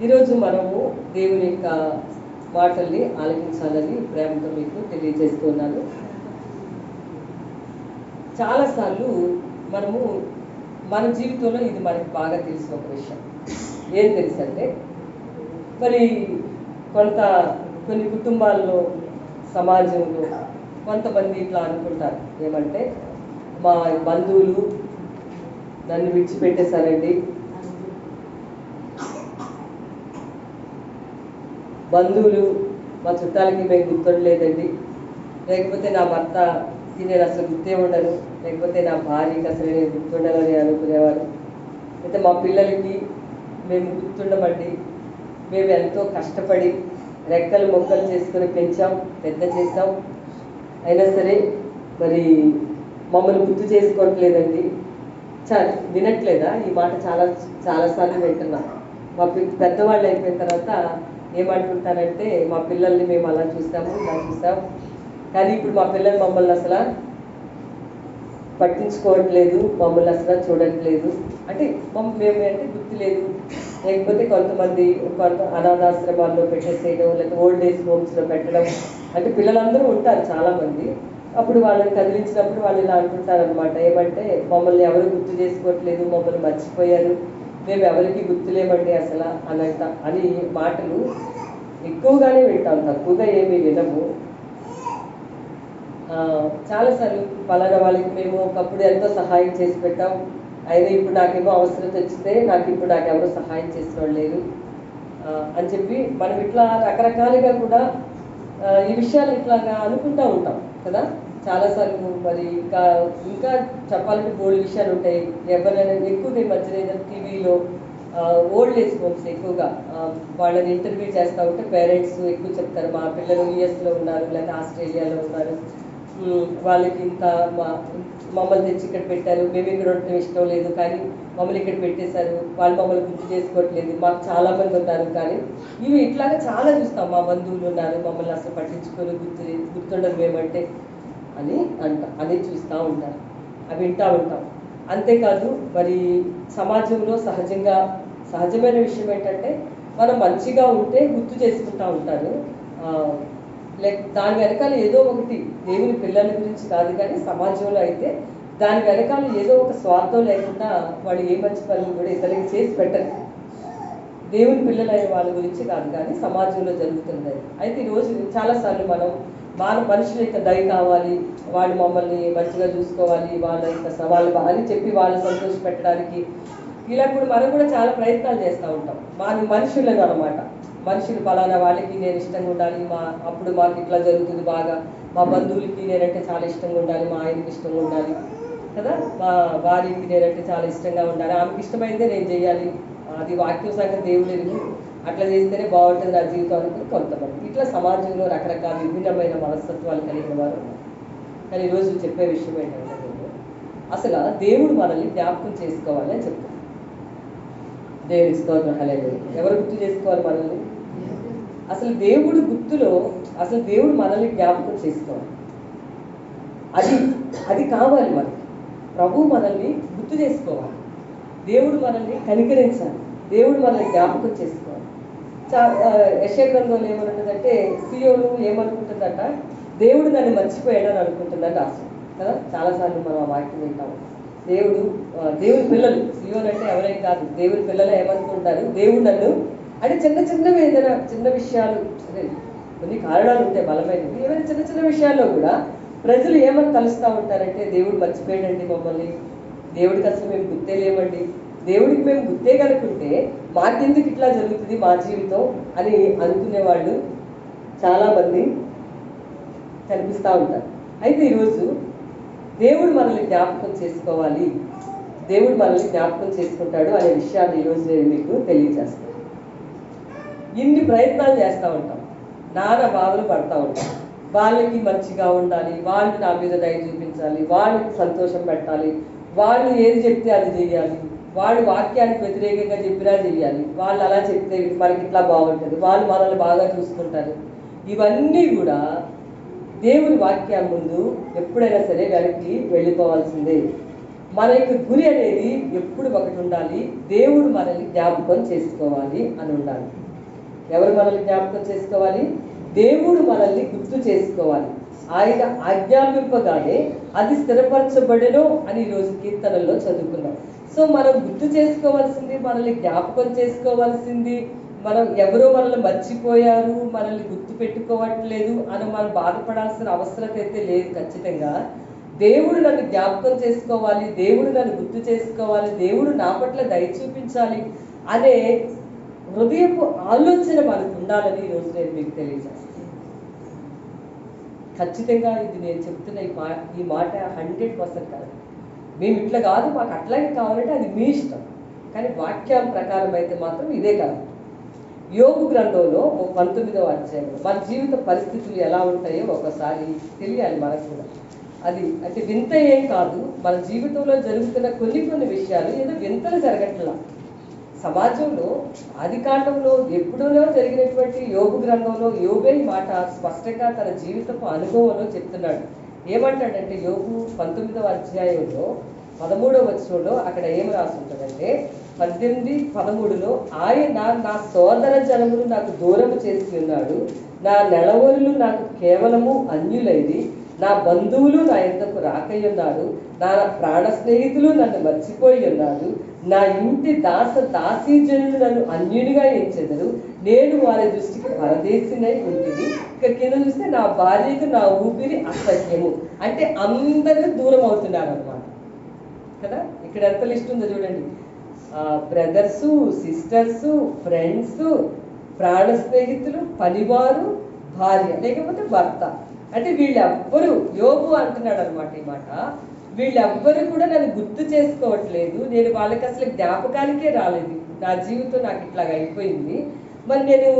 ఈరోజు మనము దేవుని యొక్క మాటల్ని ఆలకించాలని ప్రేమతో మీకు తెలియజేస్తున్నాను. చాలాసార్లు మనము మన జీవితంలో ఇది మనకి బాగా తెలిసిన ఒక విషయం. ఏం తెలుసు అంటే, మరి కొన్ని కుటుంబాల్లో, సమాజంలో కొంతమంది ఇట్లా అనుకుంటారు. ఏమంటే, మా బంధువులు నన్ను విడిచిపెట్టేశారండి, బంధువులు మా చుట్టాలకి మేము గుర్తుండలేదండి, లేకపోతే నా భర్తకి నేను అసలు గుర్తే ఉండను, లేకపోతే నా భార్యకి అసలు నేను గుర్తుండను అని అనుకునేవారు. అయితే మా పిల్లలకి మేము గుర్తుండమండి, మేము ఎంతో కష్టపడి రెక్కలు మొక్కలు చేసుకొని పెంచాం, పెద్ద చేసాం, అయినా సరే మరి మమ్మల్ని గుర్తు చేసుకోవట్లేదండి. వినట్లేదా? ఈ మాట చాలాసార్లు వింటున్నా. మా పెద్దవాళ్ళు అయిపోయిన తర్వాత ఏమంటుంటారంటే, మా పిల్లల్ని మేము అలా చూసాము, ఇలా చూసాం, కానీ ఇప్పుడు మా పిల్లలు మమ్మల్ని అసలు పట్టించుకోవట్లేదు, మమ్మల్ని అసలు చూడట్లేదు. అంటే మేము అంటే గుర్తు లేదు, లేకపోతే కొంతమంది అనాథాశ్రమాల్లో పెట్టేసేయడం, లేకపోతే ఓల్డ్ ఏజ్ హోమ్స్లో పెట్టడం. అంటే పిల్లలందరూ ఉంటారు చాలామంది. అప్పుడు వాళ్ళని కదిలించినప్పుడు వాళ్ళు ఇలా అంటుంటారనమాట. ఏమంటే, మమ్మల్ని ఎవరు గుర్తు చేసుకోవట్లేదు, మమ్మల్ని మర్చిపోయారు, మేము ఎవరికి గుర్తులేమండి అసలు అని మాటలు ఎక్కువగానే వింటాం, తక్కువగా ఏమీ వినము. చాలాసార్లు పలానా వాళ్ళకి మేము ఒకప్పుడు ఎంతో సహాయం చేసి పెట్టాం, అయినా ఇప్పుడు నాకేమో అవసరం వచ్చితే నాకు ఎవరు సహాయం చేసిన వాళ్ళు లేరు అని చెప్పి మనం ఇట్లా రకరకాలుగా కూడా ఈ విషయాలు ఇట్లాగా అనుకుంటూ ఉంటాం కదా. చాలాసార్లు మరి ఇంకా చెప్పాలంటే బోల్డ్ విషయాలు ఉంటాయి. ఎవరైనా ఎక్కువగా ఈ మధ్యన ఏదైనా టీవీలో ఓల్డ్ ఏజ్ హోమ్స్ ఎక్కువగా వాళ్ళని ఇంటర్వ్యూ చేస్తూ ఉంటే పేరెంట్స్ ఎక్కువ చెప్తారు, మా పిల్లలు యూఎస్లో ఉన్నారు, లేకపోతే ఆస్ట్రేలియాలో ఉన్నారు, వాళ్ళకి ఇంత మమ్మల్ని తెచ్చి ఇక్కడ పెట్టారు, మేము ఇక్కడ ఉండటం ఇష్టం లేదు, కానీ మమ్మల్ని ఇక్కడ పెట్టేశారు, వాళ్ళు మమ్మల్ని గుర్తు చేసుకోవట్లేదు, మాకు చాలామంది ఉన్నారు, కానీ ఇవి ఇట్లాగా చాలా చూస్తాం. మా బంధువులు ఉన్నారు, మమ్మల్ని అసలు పట్టించుకొని గుర్తుండదు మేమంటే అని చూస్తూ ఉంటారు, అవి వింటూ ఉంటాం. అంతేకాదు, మరి సమాజంలో సహజమైన విషయం ఏంటంటే, మనం మంచిగా ఉంటే గుర్తు చేసుకుంటూ ఉంటారు. దాని వెనకాల ఏదో ఒకటి, దేవుని పిల్లల గురించి కాదు కానీ సమాజంలో అయితే దాని వెనకాల ఏదో ఒక స్వార్థం లేకుండా వాళ్ళు ఏ మంచి పనులు కూడా ఇతరులకి చేసి పెట్టరు. దేవుని పిల్లలైన వాళ్ళ గురించి కాదు కానీ సమాజంలో జరుగుతుంది. అయితే ఈరోజు చాలాసార్లు మనం మనుషుల యొక్క దయ కావాలి, వాళ్ళు మమ్మల్ని మంచిగా చూసుకోవాలి, వాళ్ళ యొక్క సవాళ్ళు అని చెప్పి వాళ్ళు సంతోష పెట్టడానికి ఇలా కూడా మనం కూడా చాలా ప్రయత్నాలు చేస్తూ ఉంటాం. మనుషులను అనమాట. మనుషులు పలానా వాళ్ళకి నేను ఇష్టంగా ఉండాలి, అప్పుడు మాకు ఇట్లా జరుగుతుంది బాగా, మా బంధువులకి నేనంటే చాలా ఇష్టంగా ఉండాలి, మా ఆయనకి ఇష్టంగా ఉండాలి కదా, మా భార్యకి నేనంటే చాలా ఇష్టంగా ఉండాలి, ఆమెకి ఇష్టమైందే నేను చేయాలి, అది వాక్యం సంగతి దేవుడు ఎరుగు, అట్లా చేస్తేనే బాగుంటుంది నా జీవితం అనుకుని కొంతమంది ఇట్లా సమాజంలో రకరకాల విభిన్నమైన మనస్తత్వాలు కలిగిన వారు. కానీ ఈరోజు చెప్పే విషయం ఏంటంటే, అసలు దేవుడు మనల్ని జ్ఞాపకం చేసుకోవాలి అని చెప్తారు. దేవుడికి స్తోత్రం, హల్లెలూయా. ఎవరు గుర్తు చేసుకోవాలి మనల్ని? అసలు దేవుడు మనల్ని జ్ఞాపకం చేసుకోవాలి. అది కావాలి మనకి. ప్రభువు మనల్ని గుర్తు చేసుకోవాలి, దేవుడు మనల్ని కనికరించాలి, దేవుడు మనల్ని జ్ఞాపకం చేసుకోవాలి. యెషయా గ్రంథంలో ఏమనుంటుందంటే, సీయోను ఏమనుకుంటుందట, దేవుడు నన్ను మర్చిపోయాడని అనుకుంటుందని రాస్తాం కదా. చాలాసార్లు మనం ఆ వాక్యం వింటాము. దేవుని పిల్లలు, సీయోను అంటే ఎవరైనా కాదు, దేవుని పిల్లలు ఏమనుకుంటారు, దేవుడు నన్ను అంటే చిన్న విషయాలు, కొన్ని కారణాలు ఉంటాయి బలమైనవి, ఏమైనా చిన్న విషయాల్లో కూడా ప్రజలు ఏమని కలుస్తూ ఉంటారంటే, దేవుడు మర్చిపోయాడండి మమ్మల్ని, దేవుడికి అసలు మేము గుర్తే లేమండి, దేవుడికి మేము గుర్తే కనుకుంటే మాకెందుకు ఇట్లా జరుగుతుంది మా జీవితం అని అనుకునేవాళ్ళు చాలామంది కనిపిస్తూ ఉంటారు. అయితే ఈరోజు దేవుడు మనల్ని జ్ఞాపకం చేసుకోవాలి, దేవుడు మనల్ని జ్ఞాపకం చేసుకుంటాడు అనే విషయాన్ని ఈరోజు నేను మీకు తెలియజేస్తాను. ఇన్ని ప్రయత్నాలు చేస్తూ ఉంటాం, నానా బాధలు పడుతూ ఉంటాం, వాళ్ళకి మంచిగా ఉండాలి, వాళ్ళు నా మీద దయ చూపించాలి, వాళ్ళకి సంతోషం పెట్టాలి, వాళ్ళు ఏది చెప్తే అది చేయాలి, వాళ్ళు వాక్యానికి వ్యతిరేకంగా చెప్పినా చేయాలి, వాళ్ళు అలా చెప్తే మనకి ఇట్లా బాగుంటుంది, వాళ్ళు మనల్ని బాగా చూసుకుంటారు. ఇవన్నీ కూడా దేవుని వాక్యం ముందు ఎప్పుడైనా సరే వెనక్కి వెళ్ళిపోవాల్సిందే. మన యొక్క గురి అనేది ఎప్పుడు ఒకటి ఉండాలి, దేవుడు మనల్ని జ్ఞాపకం చేసుకోవాలి అని ఉండాలి. ఎవరు మనల్ని జ్ఞాపకం చేసుకోవాలి? దేవుడు మనల్ని గుర్తు చేసుకోవాలి. ఆయన ఆజ్ఞాపింపగానే అది స్థిరపరచబడెను అని ఈరోజు కీర్తనల్లో చదువుకున్నాం. సో మనం గుర్తు చేసుకోవాల్సింది, మనల్ని జ్ఞాపకం చేసుకోవాల్సింది, మనం ఎవరో మనల్ని మర్చిపోయారు, మనల్ని గుర్తు పెట్టుకోవట్లేదు అని మనం బాధపడాల్సిన అవసరం అయితే లేదు. ఖచ్చితంగా దేవుడు నన్ను జ్ఞాపకం చేసుకోవాలి, దేవుడు నన్ను గుర్తు చేసుకోవాలి, దేవుడు నా పట్ల దయ చూపించాలి అనే హృదయపు ఆలోచన మనకు ఉండాలని ఈరోజు నేను మీకు తెలియజేస్తాను. ఖచ్చితంగా ఇది నేను చెప్తున్న ఈ మాట 100% కాదు. మేము ఇట్లా కాదు, మాకు అట్లాగే కావాలంటే అది మీ ఇష్టం, కానీ వాక్యం ప్రకారం అయితే మాత్రం ఇదే కాదు. యోగు గ్రంథంలో 19వ అధ్యాయంలో మన జీవిత పరిస్థితులు ఎలా ఉంటాయో ఒకసారి తెలియాలి మనకు కూడా. అది అంటే వింత ఏం కాదు, మన జీవితంలో జరుగుతున్న కొన్ని విషయాలు ఏదో వింతలు జరగట్లా. సమాజంలో ఆది కాండంలో ఎప్పుడూనో జరిగినటువంటి యోగు గ్రంథంలో యోగే మాట స్పష్టంగా తన జీవితపు అనుభవంలో చెప్తున్నాడు. ఏమంటాడంటే యోగు 19వ అధ్యాయంలో 13వ వచనంలో అక్కడ ఏం రాసి ఉంటుందంటే 18:13లో ఆయన నా సోదర జనములు నాకు దూరము చేసి ఉన్నాడు, నా నెలవరులు నాకు కేవలము అన్యులైది, నా బంధువులు నా యొద్దకు రాకయ్యున్నారు, నా ప్రాణ స్నేహితులు నన్ను మర్చిపోయి ఉన్నారు, నా ఇంటి దాసీజనులు నన్ను అన్యునిగా ఎంచెదరు, నేను వారి దృష్టికి పరదేశినై ఉంటుంది. ఇక్కడ కింద చూస్తే నా భార్యకు నా ఊపిరి అసహ్యము, అంటే అందరూ దూరం అవుతున్నారు అన్నమాట కదా. ఇక్కడ ఎంత లిస్ట్ ఉందో చూడండి. బ్రదర్సు, సిస్టర్సు, ఫ్రెండ్స్, ప్రాణ స్నేహితులు, పనివారు, భార్య లేకపోతే భర్త, అంటే వీళ్ళెవ్వరూ, యోగు అంటున్నాడు అనమాట ఈ మాట, వీళ్ళెవ్వరూ కూడా నన్ను గుర్తు చేసుకోవట్లేదు, నేను వాళ్ళకి అసలు జ్ఞాపకానికే రాలేదు, నా జీవితం నాకు ఇట్లాగ అయిపోయింది, మరి నేను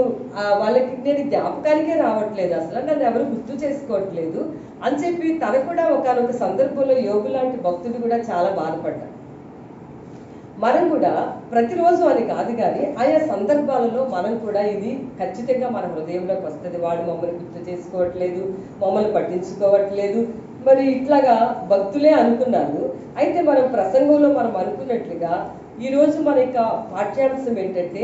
నేను జ్ఞాపకానికే రావట్లేదు, అసలు నన్ను ఎవరు గుర్తు చేసుకోవట్లేదు అని చెప్పి తను కూడా ఒకనొక సందర్భంలో యోగు లాంటి భక్తుడు కూడా చాలా బాధపడ్డాడు. మనం కూడా ప్రతిరోజు అని కాదు, కానీ ఆయా సందర్భాలలో మనం కూడా ఇది ఖచ్చితంగా మన హృదయంలోకి వస్తుంది. వాడు మమ్మల్ని గుర్తు చేసుకోవట్లేదు, మమ్మల్ని పట్టించుకోవట్లేదు, మరి ఇట్లాగా భక్తులే అనుకున్నారు. అయితే మనం ప్రసంగంలో మనం అనుకున్నట్లుగా ఈరోజు మన యొక్క పాఠ్యాంశం ఏంటంటే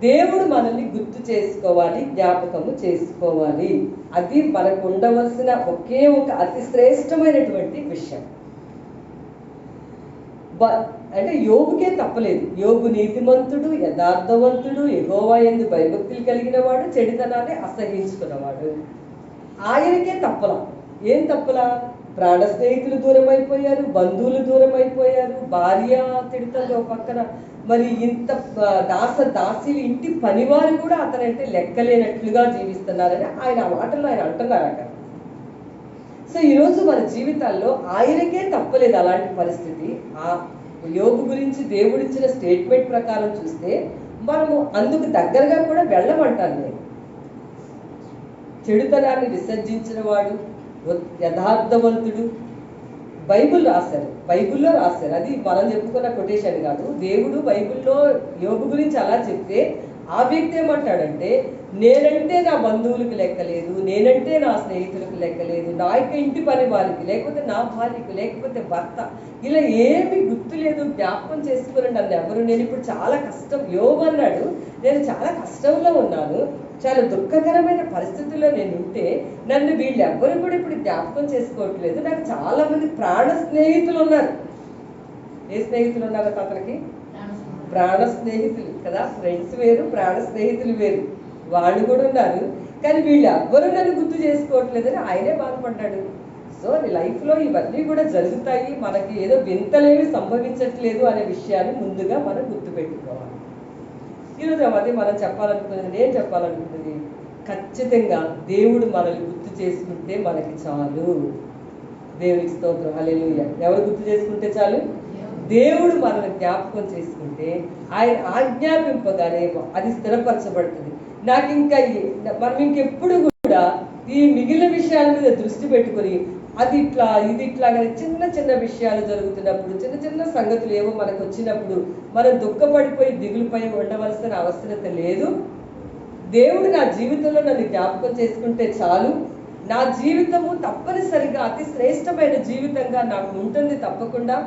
దేవుడు మనల్ని గుర్తు చేసుకోవాలి, జ్ఞాపకము చేసుకోవాలి. అది మనకు ఉండవలసిన ఒకే ఒక అతి శ్రేష్టమైనటువంటి విషయం. అంటే యోగుకే తప్పలేదు. యోగు నీతిమంతుడు, యథార్థవంతుడు, యెహోవా యందు భయభక్తులు కలిగిన వాడు, చెడుతనాన్ని అసహించుకున్నవాడు. ఆయనకే తప్పలా. ఏం తప్పలా? ప్రాణ స్నేహితులు దూరం అయిపోయారు, బంధువులు దూరం అయిపోయారు, భార్య తిడుతుంది ఒక పక్కన, మరి ఇంత దాసీలు ఇంటి పనివారు కూడా అతనంటే లెక్కలేనట్లుగా జీవిస్తున్నారని ఆయన ఆ మాటల్లో ఆయన అంటున్నారు అక్కడ. సో ఈరోజు మన జీవితాల్లో ఆయనకే తప్పలేదు అలాంటి పరిస్థితి. ఆ యోగు గురించి దేవుడిచ్చిన స్టేట్మెంట్ ప్రకారం చూస్తే మనము అందుకు దగ్గరగా కూడా వెళ్ళమంటాను నేను. చెడుతనాన్ని విసర్జించిన వాడు, యథార్థవంతుడు, బైబిల్లో రాశారు. అది మనం చెప్పుకున్న కొటేషన్ కాదు. దేవుడు బైబిల్లో యోగు గురించి అలా చెప్తే ఆ వ్యక్తి ఏమంటాడంటే, నేనంటే నా బంధువులకు లెక్కలేదు, నేనంటే నా స్నేహితులకు లెక్కలేదు, నా యొక్క ఇంటి పని వారికి, లేకపోతే నా భార్యకు, లేకపోతే భర్త, ఇలా ఏమి గుర్తు లేదు, జ్ఞాపకం చేసుకుని నన్ను ఎవరు, నేను ఇప్పుడు చాలా కష్టం, యోగు అన్నాడు, నేను చాలా కష్టంలో ఉన్నాను, చాలా దుఃఖకరమైన పరిస్థితుల్లో నేను ఉంటే నన్ను వీళ్ళెవ్వరు కూడా ఇప్పుడు జ్ఞాపకం చేసుకోవట్లేదు, నాకు చాలా మంది ప్రాణ స్నేహితులు ఉన్నారు. ఏ స్నేహితులు ఉన్నారు అతనికి? ప్రాణ స్నేహితులు కదా. ఫ్రెండ్స్ వేరు, ప్రాణ స్నేహితులు వేరు, వాళ్ళు కూడా ఉన్నారు, కానీ వీళ్ళు ఎవ్వరూ నన్ను గుర్తు చేసుకోవట్లేదని ఆయనే బాధపడ్డాడు. సో లైఫ్లో ఇవన్నీ కూడా జరుగుతాయి, మనకి ఏదో వింతలేవి సంభవించట్లేదు అనే విషయాన్ని ముందుగా మనం గుర్తుపెట్టుకోవాలి. ఈరోజు అది మనం చెప్పాలనుకున్నది, నేను చెప్పాలనుకున్నది, ఖచ్చితంగా దేవుడు మనల్ని గుర్తు చేసుకుంటే మనకి చాలు. దేవునికి స్తోత్రం, హల్లెలూయా. ఎవరు గుర్తు చేసుకుంటే చాలు? దేవుడు మనల్ని జ్ఞాపకం చేసుకుంటే ఆయన ఆజ్ఞాపింపగానే అది స్థిరపరచబడుతుంది. మనం ఇంకెప్పుడు కూడా ఈ మిగిలిన విషయాల మీద దృష్టి పెట్టుకొని అది ఇట్లా ఇది ఇట్లా చిన్న విషయాలు జరుగుతున్నప్పుడు, చిన్న సంగతులు ఏవో మనకు వచ్చినప్పుడు మనం దుఃఖపడిపోయి దిగులుపై ఉండవలసిన అవసరం లేదు. దేవుడు నా జీవితంలో నన్ను జ్ఞాపకం చేసుకుంటే చాలు, నా జీవితము తప్పనిసరిగా అతి శ్రేష్టమైన జీవితంగా నాకు ఉంటుంది తప్పకుండా.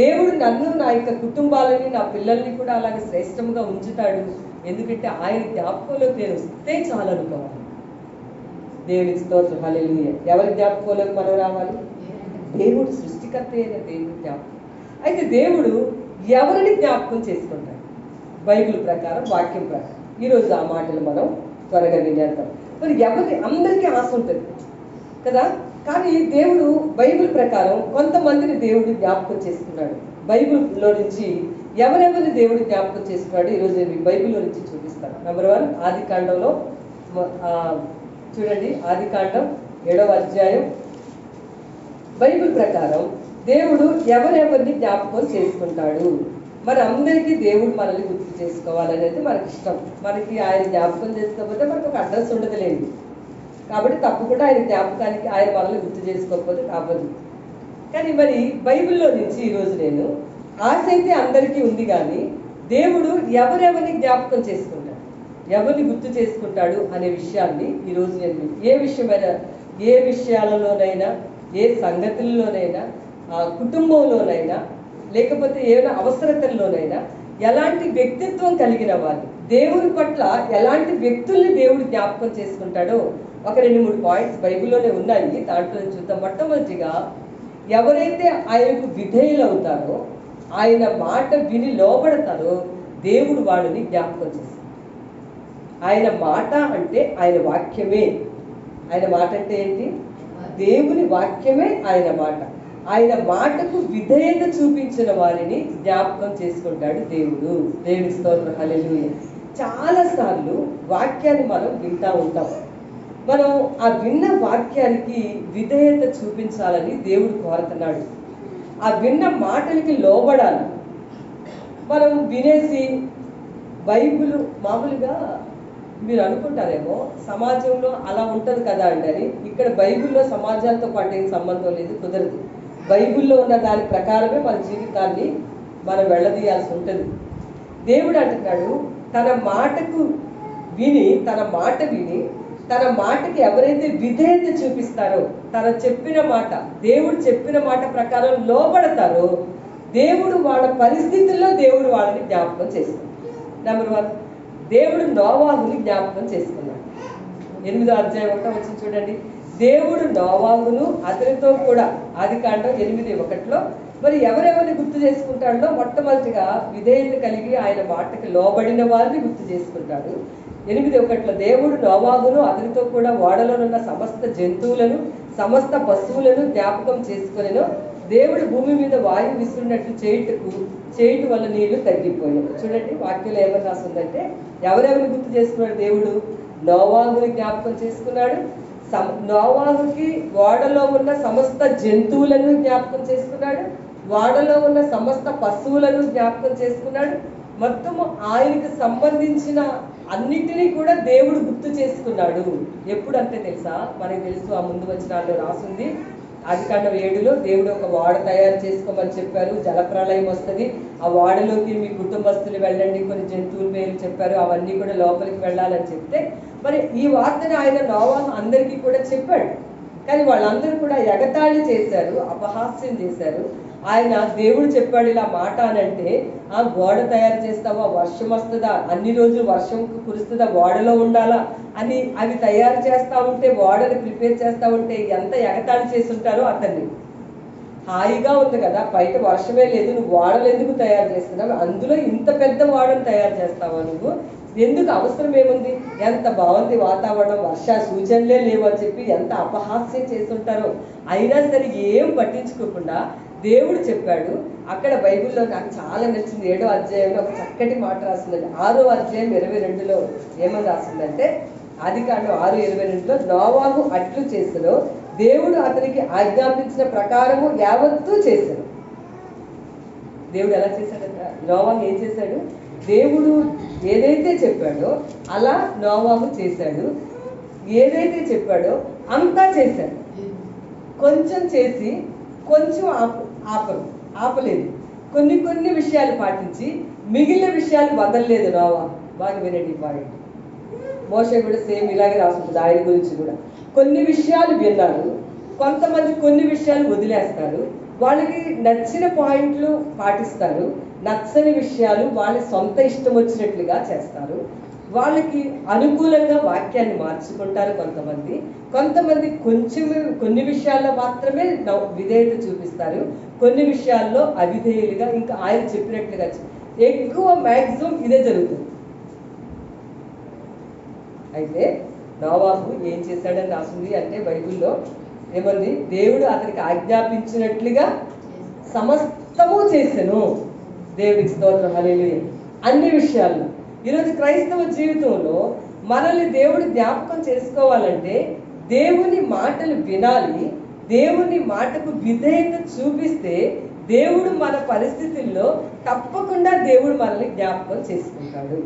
దేవుడు నన్ను, నా యొక్క కుటుంబాలని, నా పిల్లల్ని కూడా అలాగే శ్రేష్టంగా ఉంచుతాడు. ఎందుకంటే ఆయన జ్ఞాపకంలోకి నేను వస్తే చాలు అనుకోవాలి. దేవునికి స్తోత్రం, హల్లెలూయా. ఎవరి జ్ఞాపకంలోకి మనం రావాలి? దేవుడు సృష్టికర్త అయిన దేవుడి జ్ఞాపకం. అయితే దేవుడు ఎవరిని జ్ఞాపకం చేసుకుంటాడు? బైబిల్ ప్రకారం, వాక్యం ప్రకారం ఈరోజు ఆ మాటలు మనం త్వరగా వినేద్దాం. మరి ఎవరి, అందరికీ ఆశ ఉంటుంది కదా, కానీ దేవుడు బైబిల్ ప్రకారం కొంతమందిని దేవుడు జ్ఞాపకం చేసుకున్నాడు. బైబిల్లో నుంచి ఎవరెవరిని దేవుడు జ్ఞాపకం చేసుకున్నాడు ఈరోజు నేను మీకు బైబిల్లో నుంచి చూపిస్తాను. నెంబర్ 1, ఆదికాండంలో చూడండి. ఆదికాండం 7వ అధ్యాయం. బైబిల్ ప్రకారం దేవుడు ఎవరెవరిని జ్ఞాపకం చేసుకుంటాడు? మరి అందరికీ దేవుడు మనల్ని గుర్తు చేసుకోవాలనేది మనకి ఇష్టం. మనకి ఆయన జ్ఞాపకం చేసుకోకపోతే మనకు ఒక అడ్రస్ ఉండదులేండి. కాబట్టి తప్పకుండా ఆయన జ్ఞాపకానికి ఆయన మనల్ని గుర్తు చేసుకోకపోతే కావద్దు. కానీ మరి బైబిల్లో నుంచి ఈరోజు నేను ఆశ అయితే అందరికీ ఉంది, కానీ దేవుడు ఎవరెవరిని జ్ఞాపకం చేసుకుంటాడు, ఎవరిని గుర్తు చేసుకుంటాడు అనే విషయాన్ని ఈరోజు నేను ఏ విషయాలలోనైనా, ఏ సంగతుల్లోనైనా, కుటుంబంలోనైనా, లేకపోతే ఏమైనా అవసరతల్లోనైనా ఎలాంటి వ్యక్తిత్వం కలిగిన వారిని, దేవుని పట్ల ఎలాంటి వ్యక్తుల్ని దేవుడు జ్ఞాపకం చేసుకుంటాడో ఒక 2-3 పాయింట్స్ బైబిల్లోనే ఉన్నాయి. దాంట్లో చూద్దాం. మొట్టమొదటిగా, ఎవరైతే ఆయనకు విధేయులు అవుతారో, ఆయన మాట విని లోబడతారో, దేవుడు వాళ్ళని జ్ఞాపకం చేస్తారు. ఆయన మాట అంటే ఆయన వాక్యమే. ఆయన మాట అంటే ఏంటి? దేవుని వాక్యమే ఆయన మాట. ఆయన మాటకు విధేయత చూపించిన వారిని జ్ఞాపకం చేసుకుంటాడు దేవుడు. దేవుని స్తోత్రం, హల్లెలూయా. చాలాసార్లు వాక్యాన్ని మనం వింటూ ఉంటాం. మనం ఆ విన్న వాక్యానికి విధేయత చూపించాలని దేవుడు కోరుతున్నాడు. ఆ విన్న మాటలకి లోబడాలి. మనం వినేసి బైబిల్ మామూలుగా మీరు అనుకుంటారేమో సమాజంలో అలా ఉంటుంది కదా అండి. ఇక్కడ బైబిల్లో సమాజాలతో పాటు ఏం సంబంధం లేదు, కుదరదు. బైబిల్లో ఉన్న దాని ప్రకారమే మన జీవితాన్ని మనం వెళ్ళదీయాల్సి ఉంటుంది. దేవుడు అంటున్నాడు, తన మాటకు విని, తన మాటకి ఎవరైతే విధేయత చూపిస్తారో, దేవుడు చెప్పిన మాట ప్రకారం లోబడతారో, దేవుడు వాళ్ళ పరిస్థితుల్లో దేవుడు వాళ్ళని జ్ఞాపకం చేస్తాడు. నెంబర్ 1, దేవుడు నోవాహుని జ్ఞాపకం చేసుకున్నాడు. 8వ అధ్యాయం 1వ వచనం చూడండి. దేవుడు నోవాహును అతనితో కూడా, ఆదికాండం 8:1 మరి ఎవరెవరిని గుర్తు చేసుకుంటాడో, మొట్టమొదటిగా విధేయత కలిగి ఆయన మాటకి లోబడిన వారిని గుర్తు చేసుకుంటాడు. 8:1 దేవుడు నోవాహును అతనితో కూడా ఓడలోనున్న సమస్త జంతువులను, సమస్త పశువులను జ్ఞాపకం చేసుకొనెను. దేవుడు భూమి మీద వాయువు విసురున్నట్లు చేయుట వల్ల నీళ్లు తగ్గిపోయాయి. చూడండి వాక్యంలో ఏమని రాస్తుందంటే, ఎవరెవరిని గుర్తు చేసుకున్నాడు దేవుడు? నోవాహుని జ్ఞాపకం చేసుకున్నాడు. నోవాహుకి ఓడలో ఉన్న సమస్త జంతువులను జ్ఞాపకం చేసుకున్నాడు. ఓడలో ఉన్న సమస్త పశువులను జ్ఞాపకం చేసుకున్నాడు. మొత్తము ఆయనకు సంబంధించిన అన్నిటినీ కూడా దేవుడు గుర్తు చేసుకున్నాడు. ఎప్పుడంటే తెలుసా? మనకు తెలుసు, ఆ ముందు వచనాల్లో రాసింది. ఆదికాండం 7లో దేవుడు ఒక వాడ తయారు చేసుకోమని చెప్పారు. జలప్రళయం వస్తుంది, ఆ వాడలోకి మీ కుటుంబస్తులు వెళ్ళండి, కొన్ని జంతువుల పేర్లు చెప్పారు, అవన్నీ కూడా లోపలికి వెళ్ళాలని చెప్తే, మరి ఈ వార్తని ఆయన నోవాహు అందరికీ కూడా చెప్పాడు. కానీ వాళ్ళందరూ కూడా ఎగతాళి చేశారు, అపహాస్యం చేశారు. ఆయన దేవుడు చెప్పాడు ఇలా మాట అనంటే, ఆ గోడ తయారు చేస్తావా, వర్షం వస్తుందా, అన్ని రోజులు వర్షం కురుస్తుందా, ఓడలో ఉండాలా అని అవి తయారు చేస్తా ఉంటే, ఓడని ప్రిపేర్ చేస్తా ఉంటే ఎంత ఎగతాళి చేసి ఉంటారో అతన్ని. హాయిగా ఉంది కదా, బయట వర్షమే లేదు, నువ్వు ఓడలు ఎందుకు తయారు చేస్తున్నావు, అందులో ఇంత పెద్ద ఓడను తయారు చేస్తావా నువ్వు, ఎందుకు, అవసరం ఏముంది, ఎంత బాగుంది వాతావరణం, వర్ష సూచనలే లేవు అని చెప్పి ఎంత అపహాస్యం చేస్తుంటారో. అయినా సరే ఏం పట్టించుకోకుండా దేవుడు చెప్పాడు. అక్కడ బైబిల్లో నాకు చాలా నచ్చింది, 7వ అధ్యాయంలో ఒక చక్కటి మాట రాసిందండి. 6వ అధ్యాయం 22లో ఏమని రాసిందంటే, ఆదికాండం 6:22లో నోవాహు అట్లు చేసెను, దేవుడు అతనికి ఆజ్ఞాపించిన ప్రకారము యావత్తూ చేశాడు. దేవుడు ఎలా చేశాడంట? నోవాహు ఏం చేశాడు? దేవుడు ఏదైతే చెప్పాడో అలా నోవాహు చేశాడు. ఏదైతే చెప్పాడో అంతా చేశాడు. కొంచెం చేసి కొంచెం ఆపలేదు. కొన్ని విషయాలు పాటించి మిగిలిన విషయాలు వదలలేదు నోవాహు. బాగా వినండి పాయింట్. మోషే కూడా సేమ్ ఇలాగే రాసుకుంటుంది. ఆయన గురించి కూడా కొన్ని విషయాలు విన్నారు, కొంతమంది కొన్ని విషయాలు వదిలేస్తారు, వాళ్ళకి నచ్చిన పాయింట్లు పాటిస్తారు, నచ్చని విషయాలు వాళ్ళ సొంత ఇష్టం వచ్చినట్లుగా చేస్తారు. వాళ్ళకి అనుకూలంగా వాక్యాన్ని మార్చుకుంటారు కొంతమంది కొన్ని విషయాల్లో మాత్రమే విధేయత చూపిస్తారు, కొన్ని విషయాల్లో అవిధేయులుగా ఇంకా ఆయన చెప్పినట్లుగా ఎక్కువ మ్యాక్సిమం ఇదే జరుగుతుంది. అయితే నోవాహు ఏం చేశాడని రాసింది అంటే బైబిల్లో ఏమంది, దేవుడు అతనికి ఆజ్ఞాపించినట్లుగా సమస్తము చేసెను. దేవుడికి స్తోత్రం, హల్లెలూయా. అన్ని విషయాల్లో ఈరోజు క్రైస్తవ జీవితంలో మనల్ని దేవుడు జ్ఞాపకం చేసుకోవాలంటే దేవుని మాటలు వినాలి, దేవుని మాటకు విధేయత చూపిస్తే దేవుడు మన పరిస్థితుల్లో తప్పకుండా దేవుడు మనల్ని జ్ఞాపకం చేసుకుంటాడు.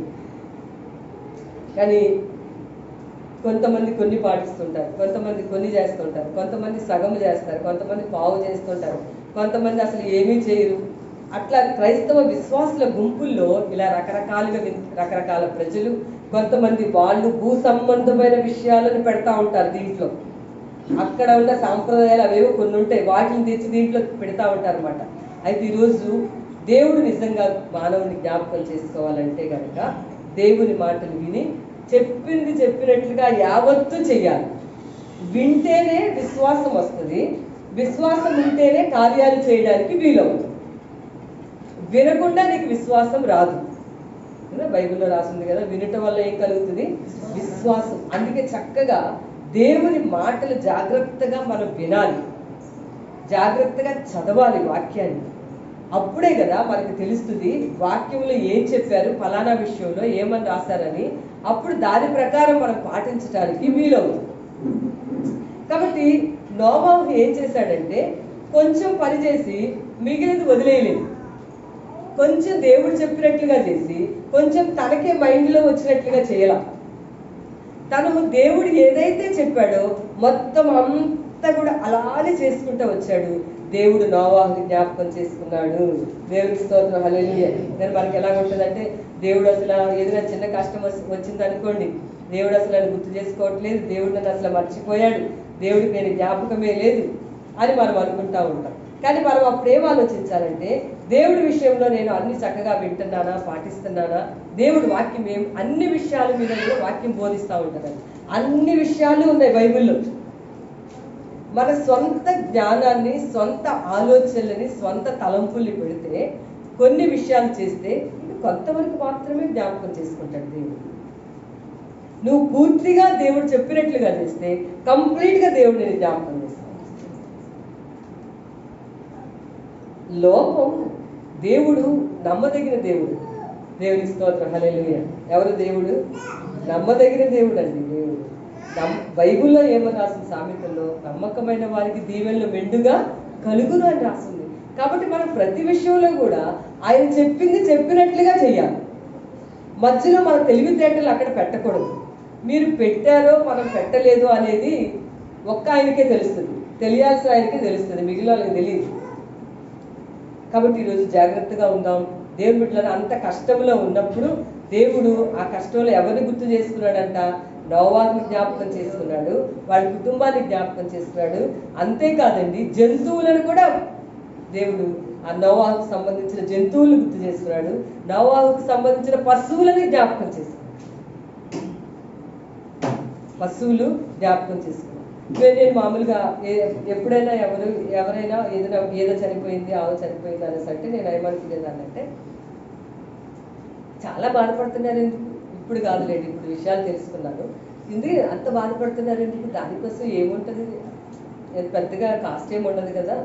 కానీ కొంతమంది కొన్ని పాటిస్తుంటారు, కొంతమంది కొన్ని చేస్తుంటారు, కొంతమంది సగము చేస్తారు, కొంతమంది పావు చేస్తుంటారు, కొంతమంది అసలు ఏమీ చేయరు. అట్లా క్రైస్తవ విశ్వాసుల గుంపుల్లో ఇలా రకరకాల ప్రజలు, కొంతమంది వాళ్ళు భూ సంబంధమైన విషయాలను పెడతా ఉంటారు దీంట్లో. అక్కడ ఉన్న సాంప్రదాయాలు అవేవో కొన్ని ఉంటాయి, వాటిని తెచ్చి దీంట్లో పెడతా ఉంటారు అన్నమాట. అయితే ఈరోజు దేవుడు నిజంగా మానవుని జ్ఞాపకం చేసుకోవాలంటే కనుక దేవుని మాటలు విని చెప్పింది చెప్పినట్లుగా యావత్తు చెయ్యాలి. వింటేనే విశ్వాసం వస్తుంది, విశ్వాసం ఉంటేనే కార్యాలు చేయడానికి వీలవుతుంది. వినకుండా నీకు విశ్వాసం రాదు. బైబిల్లో రాసింది కదా, వినటం వల్ల ఏం కలుగుతుంది? విశ్వాసం. అందుకే చక్కగా దేవుని మాటలు జాగ్రత్తగా మనం వినాలి, జాగ్రత్తగా చదవాలి వాక్యాన్ని. అప్పుడే కదా మనకి తెలుస్తుంది వాక్యంలో ఏం చెప్పారు, ఫలానా విషయంలో ఏమని రాశారని. అప్పుడు దాని ప్రకారం మనం పాటించడానికి వీలవుతుంది. కాబట్టి నోవాహు ఏం చేశాడంటే కొంచెం పని చేసి మిగిలినది వదిలేయలేదు. కొంచెం దేవుడు చెప్పినట్లుగా చేసి కొంచెం తనకే మైండ్లో వచ్చినట్లుగా చేయాల. తను దేవుడు ఏదైతే చెప్పాడో మొత్తం అంతా కూడా అలానే చేసుకుంటూ వచ్చాడు. దేవుడు నోవాహుని జ్ఞాపకం చేసుకున్నాడు. దేవుడికి స్తోత్రం, హల్లెలూయా. నేను మనకి ఎలాగ ఉంటుందంటే దేవుడు అసలు ఏదైనా చిన్న కష్టం వచ్చింది అనుకోండి, దేవుడు అసలు నన్ను గుర్తు చేసుకోవట్లేదు, దేవుడు నన్ను అసలు మర్చిపోయాడు, దేవుడికి నేను జ్ఞాపకమే లేదు అని మనం అనుకుంటా ఉంటాం. కానీ మనం అప్పుడు ఏం ఆలోచించాలంటే దేవుడి విషయంలో నేను అన్ని చక్కగా వింటున్నానా, పాటిస్తున్నానా, దేవుడు వాక్యం అన్ని విషయాల మీద కూడా వాక్యం బోధిస్తూ ఉంటుందండి. అన్ని విషయాలు ఉన్నాయి బైబిల్లో. మన సొంత జ్ఞానాన్ని, సొంత ఆలోచనలని, సొంత తలంపుల్ని పెడితే కొన్ని విషయాలు చేస్తే కొంతవరకు మాత్రమే జ్ఞాపకం చేసుకుంటాడు దేవుడు. నువ్వు పూర్తిగా దేవుడు చెప్పినట్లుగా చేస్తే కంప్లీట్గా దేవుడు నేను జ్ఞాపకం చేస్తాను. లోకం దేవుడు నమ్మదగిన దేవుడు. దేవునికి స్తోత్రం, హల్లెలూయా. ఎవరు దేవుడు? నమ్మదగిన దేవుడు అండి దేవుడు. బైబిల్లో ఏమని రాసింది? సామెతల్లో నమ్మకమైన వారికి దీవెనలు మెండుగా కలుగును అని రాసింది. కాబట్టి మనం ప్రతి విషయంలో కూడా ఆయన చెప్పింది చెప్పినట్లుగా చేయాలి. మధ్యలో మన తెలివితేటలు అక్కడ పెట్టకూడదు. మీరు పెట్టారో మనం పెట్టలేదు అనేది ఒక్క ఆయనకే తెలుస్తుంది, తెలియాల్సిన ఆయనకే తెలుస్తుంది, మిగిలిన వాళ్ళకి తెలియదు. కాబట్టి ఈరోజు జాగ్రత్తగా ఉందాం. దేవుని బిడ్డలారా, అంత కష్టంలో ఉన్నప్పుడు దేవుడు ఆ కష్టంలో ఎవరిని గుర్తు చేసుకున్నాడంట? నోవాహుని జ్ఞాపకం చేసుకున్నాడు, వాడి కుటుంబాన్ని జ్ఞాపకం చేసుకున్నాడు. అంతేకాదండి, జంతువులను కూడా దేవుడు ఆ నోవాహుకు సంబంధించిన జంతువులను గుర్తు చేసుకున్నాడు, నోవాహుకు సంబంధించిన పశువులని జ్ఞాపకం చేసుకున్నాడు. పశువులు జ్ఞాపకం చేసుకున్నాడు. నేను మామూలుగా ఎప్పుడైనా ఎవరైనా ఏదో చనిపోయింది, ఆవు చనిపోయింది అనేసి అంటే నేను ఏమనుకునేదాన్నంటే, చాలా బాధపడుతున్నారు ఎందుకు? ఇప్పుడు కాదులేండి, ఇప్పుడు విషయాలు తెలుసుకున్నాను. ఎందుకు అంత బాధపడుతున్నారు ఎందుకు? దానికోసం ఏముంటుంది, పెద్దగా కాస్ట్ ఏమి ఉండదు కదా,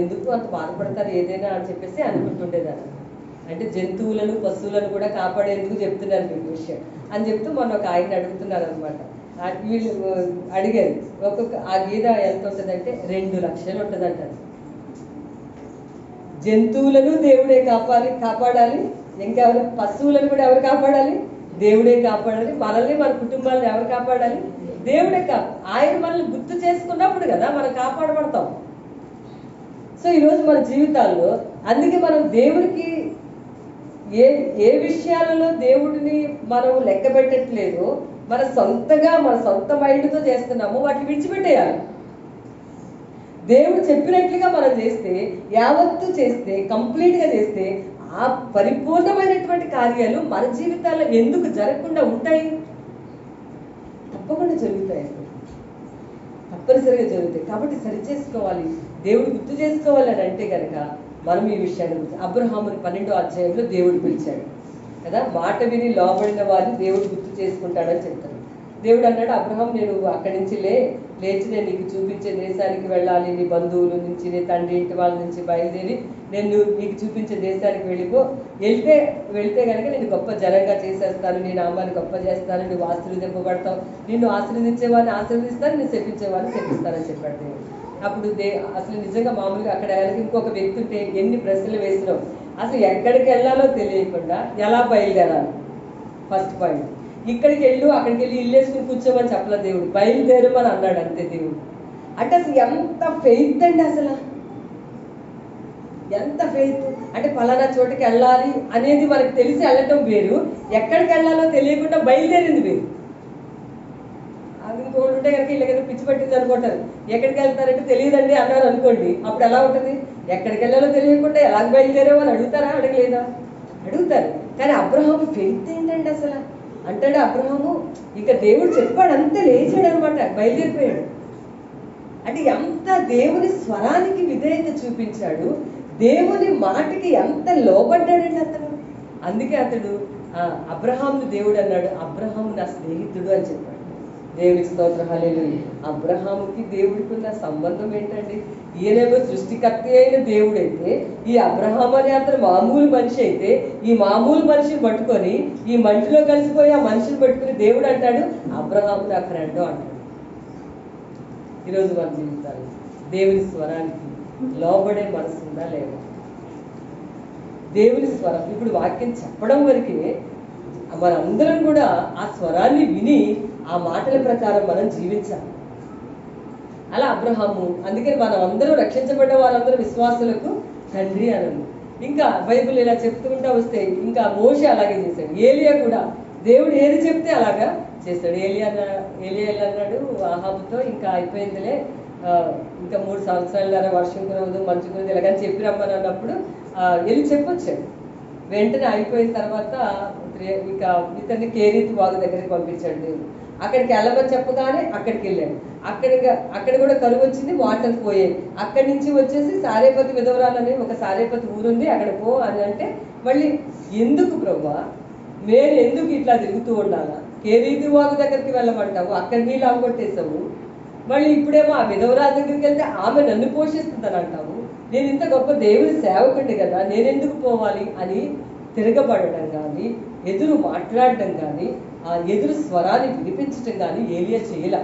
ఎందుకు అంత బాధపడతారు ఏదైనా అని చెప్పేసి అనుకుంటుండేదాన్ని. అంటే జంతువులను, పశువులను కూడా కాపాడేందుకు చెప్తున్నారు మీకు విషయం అని చెప్తూ మొన్న ఒక ఆయన అడుగుతున్నారు అనమాట. వీళ్ళు అడిగారు, ఆ గీత ఎంత ఉంటుందంటే 2 లక్షలు ఉంటుందంట. జంతువులను దేవుడే కాపాడాలి, ఇంకెవరు? పశువులను కూడా ఎవరు కాపాడాలి? దేవుడే కాపాడాలి. మనల్ని, మన కుటుంబాలను ఎవరు కాపాడాలి? దేవుడే ఆయన మనల్ని గుర్తు చేసుకున్నప్పుడు కదా మనం కాపాడబడతాం. సో ఈరోజు మన జీవితాల్లో అందుకే మనం దేవుడికి ఏ విషయాలలో దేవుడిని మనం లెక్క పెట్టట్లేదు, మన సొంత మైండ్తో చేస్తున్నాము, వాటిని విడిచిపెట్టేయాలి. దేవుడు చెప్పినట్లుగా మనం చేస్తే, యావత్తు చేస్తే, కంప్లీట్గా చేస్తే ఆ పరిపూర్ణమైనటువంటి కార్యాలు మన జీవితాల్లో ఎందుకు జరగకుండా ఉంటాయి? తప్పకుండా జరుగుతాయి, తప్పనిసరిగా జరుగుతాయి. కాబట్టి సరి చేసుకోవాలి, దేవుడు గుర్తు చేసుకోవాలి అని అంటే కనుక మనం ఈ విషయాన్ని అబ్రహాముని 12వ అధ్యాయంలో దేవుడు పిలిచాడు కదా, మాట విని లోబడిన వారిని దేవుడు గుర్తు చేసుకుంటాడని చెప్తాడు. దేవుడు అన్నాడు, అబ్రహాం నేను అక్కడి నుంచి లేచి నేను నీకు చూపించే దేశానికి వెళ్ళాలి, నీ బంధువుల నుంచి, నీ తండ్రి ఇంటి వాళ్ళ నుంచి బయలుదేరి నేను నీకు చూపించే దేశానికి వెళ్తే కనుక నేను గొప్ప జనంగా చేసేస్తాను, నీ నామాన్ని గొప్ప చేస్తాను, నువ్వు ఆశీర్వదింపబడతావు, నిన్ను ఆశీర్వదించేవాడిని ఆశీర్వదిస్తాను, నేను శపించేవాడిని శపిస్తానని చెప్పాడు దేవుడు. అప్పుడు అసలు నిజంగా మామూలుగా అక్కడ ఇంకొక వ్యక్తి ఉంటే ఎన్ని ప్రశ్నలు వేసినావు, అసలు ఎక్కడికి వెళ్ళాలో తెలియకుండా ఎలా బయలుదేరాలి? First point. ఇక్కడికి అక్కడికి వెళ్ళి ఇల్లేసుకుని కూర్చోమని చెప్పలేదు దేవుడు, బయలుదేరమని అన్నాడు అంతే దేవుడు. అంటే అసలు ఎంత ఫెయిత్ అండి, అసలు ఎంత ఫెయిత్ అంటే పలానా చోటుకి వెళ్ళాలి అనేది మనకు తెలిసి వెళ్ళటం వేరు, ఎక్కడికి వెళ్ళాలో తెలియకుండా బయలుదేరింది వేరు. అది ఇంకోటి ఉంటే కనుక ఇలాగేదో పిచ్చి పట్టింది అనుకుంటారు. ఎక్కడికి వెళ్తారంటే తెలియదండి అన్నారు అనుకోండి, అప్పుడు ఎలా ఉంటుంది? ఎక్కడికి వెళ్ళాలో తెలియకుండా ఎలా బయలుదేరావు అని అడుగుతారా? అడగలేదా? అడుగుతారు. కానీ అబ్రహాము ఫెయిత్ ఏంటండి అసలు అంటాడు అబ్రహాము, ఇంకా దేవుడు చెప్పాడు అంతే, లేచాడు అనమాట, బయలుదేరిపోయాడు. అంటే ఎంత దేవుని స్వరానికి విధేయత చూపించాడు, దేవుని మాటకి ఎంత లోబడ్డాడండి అతను. అందుకే అతడు అబ్రహాముని దేవుడు అన్నాడు, అబ్రహాము నా స్నేహితుడు అని చెప్పాడు. దేవునికి స్తోత్రం, హల్లెలూయా. అబ్రహాముకి దేవుడికి ఉన్న సంబంధం ఏంటండి? ఈయనేమో సృష్టికర్త అయిన దేవుడైతే, ఈ అబ్రహాము అనే అతను మామూలు మనిషి అయితే, ఈ మామూలు మనిషిని పట్టుకొని ఈ మంటిలో కలిసిపోయి ఆ మనిషిని పట్టుకుని దేవుడు అంటాడు అబ్రహాము నా ఫ్రెండ్ అంటాడు. ఈరోజు మన జీవితాలు దేవుని స్వరానికి లోబడే మనసు ఉందా లేదా? దేవుని స్వరం ఇప్పుడు వాక్యం చెప్పడం వరకే మనందరం కూడా ఆ స్వరాన్ని విని ఆ మాటల ప్రకారం మనం జీవించాలి. అలా అబ్రహాము, అందుకని మనం అందరూ రక్షించబడ్డ వారందరూ విశ్వాసులకు తండ్రి అనండి. ఇంకా బైబిల్ ఇలా చెప్తుంటా వస్తే ఇంకా మోషే అలాగే చేశాడు, ఏలియా కూడా దేవుడు ఏది చెప్తే అలాగా చేశాడు. ఏలియా అన్నాడు ఆహాబుతో, ఇంకా అయిపోయిందిలే, ఇంకా 3 సంవత్సరాల వర్షం కురవదు, మంచు కురవదు ఇలాగని చెప్పి రమ్మని అన్నప్పుడు వెళ్ళి చెప్పొచ్చాడు. వెంటనే అయిపోయిన తర్వాత ఇంకా ఇతన్ని కేరీతు వాగు దగ్గరికి పంపించాడు దేవుడు. అక్కడికి వెళ్ళమని చెప్పగానే అక్కడికి వెళ్ళాడు. అక్కడ కూడా కరువు వచ్చింది, వాటర్ పోయాయి. అక్కడి నుంచి వచ్చేసి సారేపతి విధవరాలని ఒక సారేపతి ఊరుంది, అక్కడ పో అని అంటే, మళ్ళీ ఎందుకు ప్రభువా నేను ఎందుకు ఇట్లా తిరుగుతూ ఉండాలా? కేరీతు వాగు దగ్గరికి వెళ్ళమంటావు, అక్కడ నీళ్ళు అవగొట్టేసావు, మళ్ళీ ఇప్పుడేమో ఆ విధవరాల దగ్గరికి వెళ్తే ఆమె నన్ను పోషిస్తుందని అంటావు, నేను ఇంత గొప్ప దేవుని సేవకుడి కదా, నేనెందుకు పోవాలి అని తిరగబడటం కానీ, ఎదురు మాట్లాడటం కానీ, ఆ ఎదురు స్వరాన్ని వినిపించటం కానీ ఏలియా చేయలే.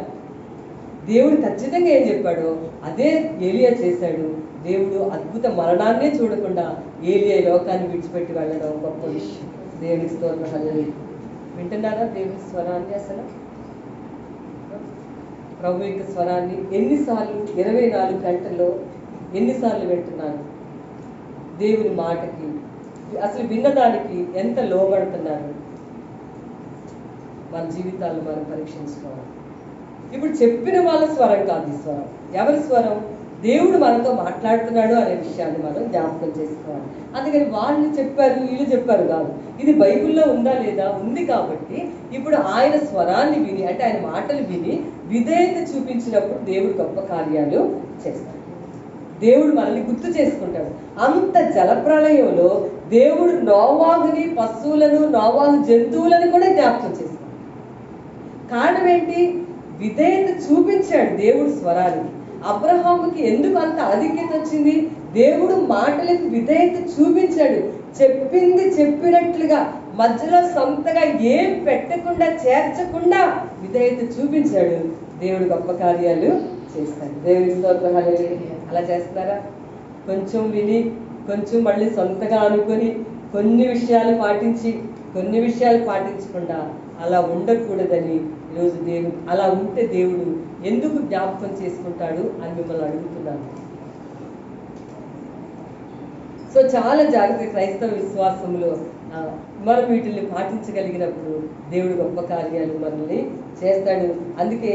దేవుడు ఖచ్చితంగా ఏం చెప్పాడో అదే ఏలియా చేశాడు. దేవుడు అద్భుత మరణాన్నే చూడకుండా ఏలియా లోకాన్ని విడిచిపెట్టి వెళ్ళడం గొప్ప విషయం. దేవుని స్తోత్రం, హల్లెలూయా. వింటున్నారా దేవుని స్వరాన్ని? అసలు ప్రభు యొక్క స్వరాన్ని ఎన్నిసార్లు 24 గంటల్లో ఎన్నిసార్లు వింటున్నాను? దేవుని మాటకి అసలు విన్నదానికి ఎంత లోబడుతున్నారు? మన జీవితాలను మనం పరీక్షించుకోవాలి. ఇప్పుడు చెప్పిన వాళ్ళ స్వరం కాదు ఈ స్వరం. ఎవరి స్వరం? దేవుడు మనతో మాట్లాడుతున్నాడు అనే విషయాన్ని మనం జ్ఞాపకం చేసుకోవాలి. అందుకని వాళ్ళు చెప్పారు వీళ్ళు చెప్పారు కాదు, ఇది బైబిల్లో ఉందా లేదా? ఉంది. కాబట్టి ఇప్పుడు ఆయన స్వరాన్ని విని, అంటే ఆయన మాటలు విని విధేయత చూపించినప్పుడు దేవుడు గొప్ప కార్యాలు చేస్తాడు. దేవుడు మనల్ని గుర్తు చేసుకుంటాడు. అంత జలప్రళయంలో దేవుడు నోవాహుని, పశువులను, నోవాహు జంతువులను కూడా జ్ఞాపకం చేస్తాడు. కారణం ఏంటి? విధేయత చూపించాడు దేవుడు స్వరానికి. అబ్రహాముకి ఎందుకు అంత ఆధిక్యత వచ్చింది? దేవుడు మాటలకు విధేయత చూపించాడు. చెప్పింది చెప్పినట్లుగా, మధ్యలో సొంతగా ఏం పెట్టకుండా చేర్చకుండా విధేయత చూపించాడు. దేవుడు గొప్ప కార్యాలు చేస్తాడు. దేవుని స్తోత్రం, హల్లెలూయా. అలా చేస్తున్నారా? కొంచెం విని, కొంచెం మళ్ళీ సొంతగా అనుకొని, కొన్ని విషయాలు పాటించి, కొన్ని విషయాలు పాటించకుండా అలా ఉండకూడదని ఈరోజు దేవుడు, అలా ఉంటే దేవుడు ఎందుకు జ్ఞాపకం చేసుకుంటాడు అని మిమ్మల్ని అడుగుతున్నాను. సో చాలా జాగ్రత్త. క్రైస్తవ విశ్వాసంలో మనం వీటిని పాటించగలిగినప్పుడు దేవుడు గొప్ప కార్యాలు మనల్ని చేస్తాడు. అందుకే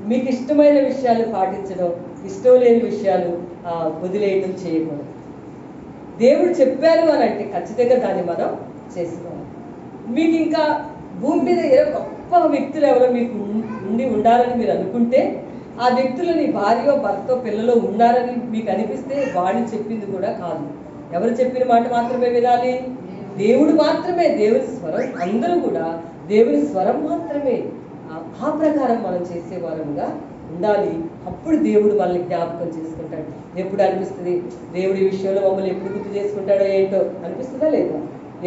మీకు ఇష్టమైన విషయాలు పాటించడం, ఇష్టం లేని విషయాలు వదిలేయడం చేయకూడదు. దేవుడు చెప్పారు అని అంటే ఖచ్చితంగా దాన్ని మనం చేసుకోవాలి. మీకు ఇంకా భూమి మీద ఏ గొప్ప వ్యక్తులు ఎవరో మీకు ఉండాలని మీరు అనుకుంటే, ఆ వ్యక్తులు నీ భార్యో భర్తో పిల్లలో ఉన్నారని మీకు అనిపిస్తే వాళ్ళు చెప్పింది కూడా కాదు. ఎవరు చెప్పిన మాట మాత్రమే వినాలి? దేవుడు మాత్రమే, దేవుని స్వరం. అందరూ కూడా దేవుని స్వరం మాత్రమే ఆ ప్రకారం మనం చేసేవారంగా ఉండాలి. అప్పుడు దేవుడు మనల్ని జ్ఞాపకం చేసుకుంటాడు. ఎప్పుడు అనిపిస్తుంది దేవుడు ఈ విషయంలో మమ్మల్ని ఎప్పుడు గుర్తు చేసుకుంటాడో ఏంటో అనిపిస్తుందా లేదా?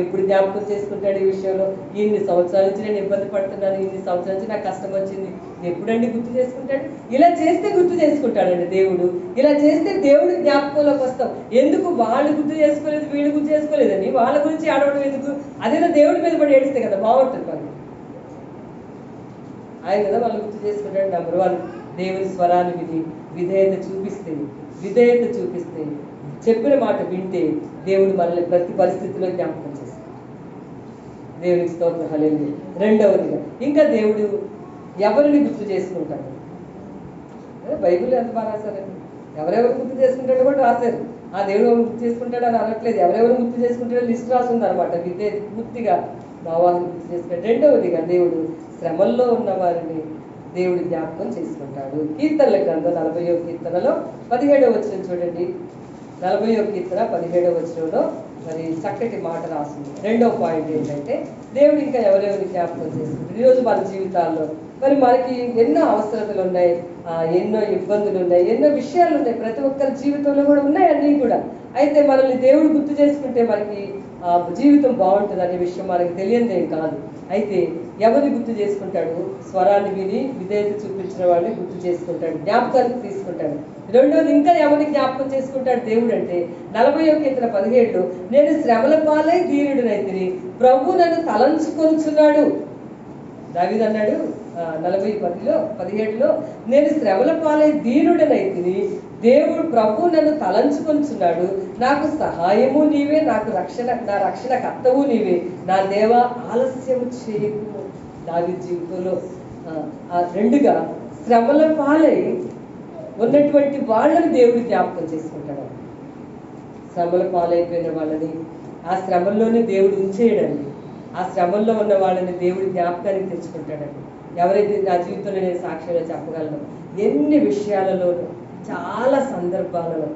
ఎప్పుడు జ్ఞాపకం చేసుకుంటాడు ఈ విషయంలో? ఇన్ని సంవత్సరాల నుంచి నేను ఇబ్బంది పడుతున్నాను, ఇన్ని సంవత్సరాల నుంచి నాకు కష్టం వచ్చింది, ఎప్పుడండి గుర్తు చేసుకుంటాడు? ఇలా చేస్తే గుర్తు చేసుకుంటాడండి దేవుడు. ఇలా చేస్తే దేవుడు జ్ఞాపకంలోకి వస్తాం. ఎందుకు వాళ్ళు గుర్తు చేసుకోలేదు, వీళ్ళు గుర్తు చేసుకోలేదని వాళ్ళ గురించి ఆడవడం ఎందుకు? అదేదో దేవుడి మీద పడి ఏడిస్తే కదా బాగుంటుంది పని. ఆయన కదా వాళ్ళు గుర్తు చేసుకుంటాడు. నెంబర్ 1, దేవుని స్వరాన్ని విని విధేయత చూపిస్తే చెప్పిన మాట వింటే దేవుడు మనల్ని ప్రతి పరిస్థితిలో జ్ఞాపకం చేస్తాడు. దేవునికి స్తోత్రం, హల్లెలూయా. రెండవదిగా ఇంకా దేవుడు ఎవరిని గుర్తు చేసుకుంటాడు? బైబిల్ ఎంత బాగా రాశారండి. ఎవరెవరు గుర్తు చేసుకుంటాడో కూడా రాశారు. ఆ దేవుడు గుర్తు చేసుకుంటాడు అని అనట్లేదు. ఎవరెవరు గుర్తు చేసుకుంటాడో లిస్ట్ రాసింది అనమాట. పూర్తిగా భావాన్ని గుర్తు చేసుకుంటాడు. రెండవదిగా దేవుడు శ్రమల్లో ఉన్న వారిని దేవుడు జ్ఞాపకం చేసుకుంటాడు. కీర్తనల గ్రంథం 40వ కీర్తనలో 17వ వచనం చూడండి. 40వ కీర్తన 17వ వచనంలో మరి చక్కటి మాట రాసింది. రెండవ పాయింట్ ఏంటంటే దేవుడు ఇంకా ఎవరెవరిని జ్ఞాపకం చేసుకుంటాడు. ఈరోజు మన జీవితాల్లో మరి మనకి ఎన్నో అవసరతలు ఉన్నాయి, ఎన్నో ఇబ్బందులు ఉన్నాయి, ఎన్నో విషయాలు ఉన్నాయి. ప్రతి ఒక్కరి జీవితంలో కూడా ఉన్నాయి అన్నీ కూడా. అయితే మనల్ని దేవుడు గుర్తు చేసుకుంటే మనకి జీవితం బాగుంటుంది అనే విషయం మనకి తెలియదేం కాదు. అయితే ఎవరిని గుర్తు చేసుకుంటాడు? స్వరాన్ని విని విధేయత చూపించిన వాళ్ళని గుర్తు చేసుకుంటాడు, జ్ఞాపకానికి తీసుకుంటాడు. రెండోది ఇంకా ఎవరిని జ్ఞాపకం చేసుకుంటాడు దేవుడు అంటే 40వ కీర్తన 17లో నేను శ్రమల పాలై దీనుడినైతిని, ప్రభు నన్ను తలంచుకొనుచున్నాడు. దావీదు అన్నాడు 40:17లో నేను శ్రమల పాలై దీనుడినైతిని, దేవుడు ప్రభు నన్ను తలంచుకొనుచున్నాడు, నాకు సహాయము నీవే, నా రక్షణ కర్తవు నీవే, నా దేవా ఆలస్యము చేయకు. దావీదు జీవితంలో రెండుగా శ్రమల పాలై ఉన్నటువంటి వాళ్ళని దేవుడు జ్ఞాపకం చేసుకుంటాడు. శ్రమల పాలైపోయిన వాళ్ళని ఆ శ్రమల్లోనే దేవుడు ఉంచేయడండి. ఆ శ్రమల్లో ఉన్న వాళ్ళని దేవుడు జ్ఞాపకానికి తెచ్చుకుంటాడండి. ఎవరైతే నా జీవితంలో నేను సాక్ష్యంగా చెప్పగలను, ఎన్ని విషయాలలోనూ చాలా సందర్భాలలో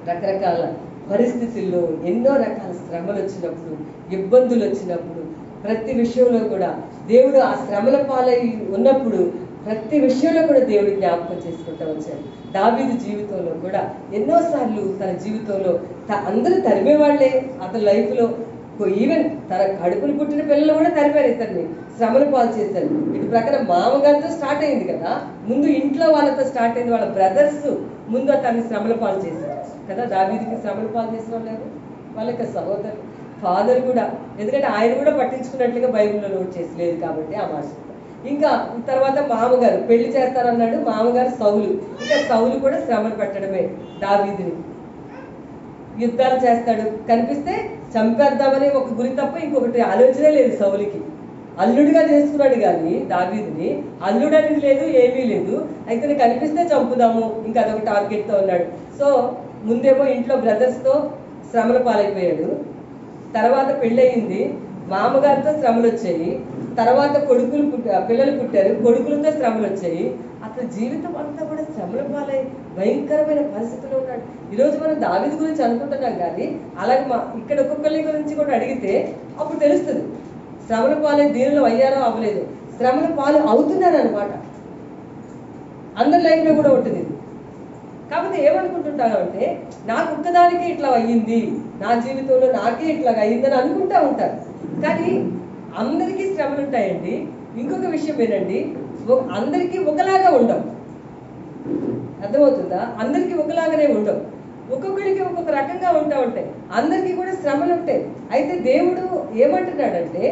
రకరకాల పరిస్థితుల్లో ఎన్నో రకాల శ్రమలు వచ్చినప్పుడు, ఇబ్బందులు వచ్చినప్పుడు, ప్రతి విషయంలో కూడా దేవుడు ఆ శ్రమల పాలై ఉన్నప్పుడు ప్రతి విషయంలో కూడా దేవుడు జ్ఞాపకం చేసుకుంటూ వచ్చాడు. దావీదు జీవితంలో కూడా ఎన్నోసార్లు తన జీవితంలో అందరూ తరిమేవాళ్లే అతని లైఫ్లో. ఈవెన్ తన కడుపులు పుట్టిన పిల్లలు కూడా తరిపారు, ఇతన్ని శ్రమల పాలు చేశారు. ఇటు ప్రకారం మామగారితో స్టార్ట్ అయింది కదా, ముందు ఇంట్లో వాళ్ళతో స్టార్ట్ అయింది. వాళ్ళ బ్రదర్స్ ముందు తనని శ్రమల పాలు చేశారు కదా. దావీదుకి శ్రమల పాలు చేసిన వాళ్ళు వాళ్ళ యొక్క సహోదరు, ఫాదర్ కూడా. ఎందుకంటే ఆయన కూడా పట్టించుకున్నట్లుగా బైబిల్లో నోట్ చేసి లేదు కాబట్టి ఆ మాట. ఇంకా తర్వాత మామగారు పెళ్లి చేస్తారన్నాడు, మామగారు సౌలు. ఇంకా సౌలు కూడా శ్రమలు పెట్టడమే దావీదుని. యుద్ధాలు చేస్తాడు, కనిపిస్తే చంపేద్దామని ఒక గురి తప్ప ఇంకొకటి ఆలోచనే లేదు సౌలుకి. అల్లుడిగా చేసుకున్నాడు కానీ దావీదుని అల్లుడు అనేది లేదు, ఏమీ లేదు. అయితే కనిపిస్తే చంపుదాము, ఇంకా అదొక టార్గెట్తో ఉన్నాడు. సో ముందేమో ఇంట్లో బ్రదర్స్తో శ్రమల పాలైపోయాడు. తర్వాత పెళ్ళయింది, మామగారితో శ్రమలు వచ్చాయి. తర్వాత పిల్లలు పుట్టారు, కొడుకులతో శ్రమలు వచ్చాయి. అతని జీవితం అంతా కూడా శ్రమల పాలై భయంకరమైన పరిస్థితిలో ఉన్నాడు. ఈరోజు మనం దావీదు గురించి అనుకుంటున్నాం కానీ అలాగే ఇక్కడ ఒక్కొక్కరి గురించి కూడా అడిగితే అప్పుడు తెలుస్తుంది శ్రమల పాలై దీనిలో అయ్యారో అవ్వలేదు. శ్రమల పాలు అవుతున్నారు అనమాట. అందరి లైఫ్లో కూడా ఉంటుంది ఇది. కాకపోతే ఏమనుకుంటుంటాను అంటే నాకు ఒక్కదానికే ఇట్లా అయ్యింది, నా జీవితంలో నాకే ఇట్లా అయ్యిందని అనుకుంటా ఉంటారు. కానీ అందరికీ శ్రమలు ఉంటాయండి. ఇంకొక విషయం ఏంటండి, అందరికీ ఒకలాగా ఉండవు. అర్థమవుతుందా? అందరికీ ఒకలాగానే ఉండవు, ఒక్కొక్కరికి ఒక్కొక్క రకంగా ఉంటాయి. అందరికీ కూడా శ్రమలు ఉంటాయి. అయితే దేవుడు ఏమంటున్నాడంటే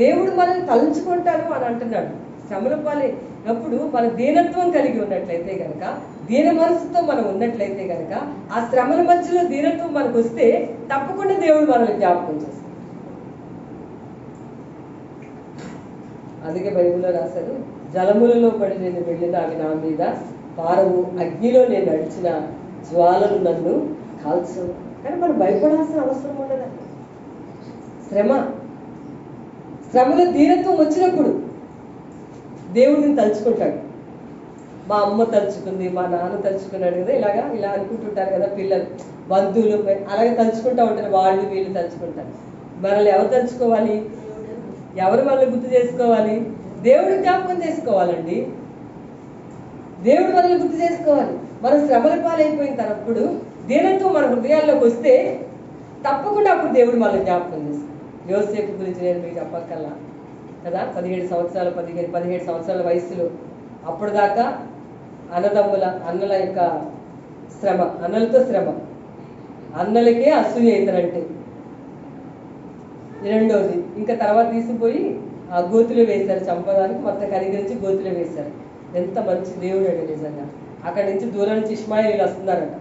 దేవుడు మనల్ని తలుచుకుంటాను అని అంటున్నాడు. శ్రమల పాలే అప్పుడు మన దీనత్వం కలిగి ఉన్నట్లయితే కనుక, దీన మనసుతో మనం ఉన్నట్లయితే కనుక, ఆ శ్రమల మధ్యలో దీనత్వం మనకు వస్తే తప్పకుండా దేవుడు మనల్ని జ్ఞాపకం చేస్తాడు. ఆ అందుకే బైబిల్లో రాశారు, జలములలో పడి నేను వెళ్ళిన అవి నా మీద పారవు, అగ్నిలో నేను నడిచిన జ్వాలలు నన్ను కాల్చవు. కానీ మనం భయపడాల్సిన అవసరం ఉండదండి. శ్రమలో దీనత్వం వచ్చినప్పుడు దేవుడిని తలుచుకుంటాడు. మా అమ్మ తలుచుకుంది, మా నాన్న తలుచుకున్నాడు కదా, ఇలా అనుకుంటుంటారు కదా పిల్లలు, బంధువులు అలాగే తలుచుకుంటూ ఉంటారు, వాళ్ళు వీళ్ళు తలుచుకుంటారు. మనల్ని ఎవరు తలుచుకోవాలి? ఎవరు మనల్ని గుర్తు చేసుకోవాలి? దేవుడి జ్ఞాపకం చేసుకోవాలండి. దేవుడు మనల్ని గుర్తు చేసుకోవాలి. మనం శ్రమల పాలైపోయిన తరప్పుడు దీనత్వం మన హృదయాల్లోకి వస్తే తప్పకుండా అప్పుడు దేవుడు మనల్ని జ్ఞాపకం చేస్తాడు. యోసేపు గురించి నేను మీకు చెప్పక్కల్లా కదా, 17 సంవత్సరాల వయసులో అప్పుడు దాకా అన్నల యొక్క శ్రమ, అన్నలతో శ్రమ, అన్నలకే అసూయ ఇతరంటే. రెండోది ఇంకా తర్వాత తీసుకుపోయి ఆ గోతులో వేశారు, చంపడానికి మొత్తం కనికరించి గోతులో వేశారు. ఎంత మంచి దేవుడు అండి నిజంగా. అక్కడి నుంచి దూరం నుంచి ఇష్మాయిలీలు వస్తున్నారట,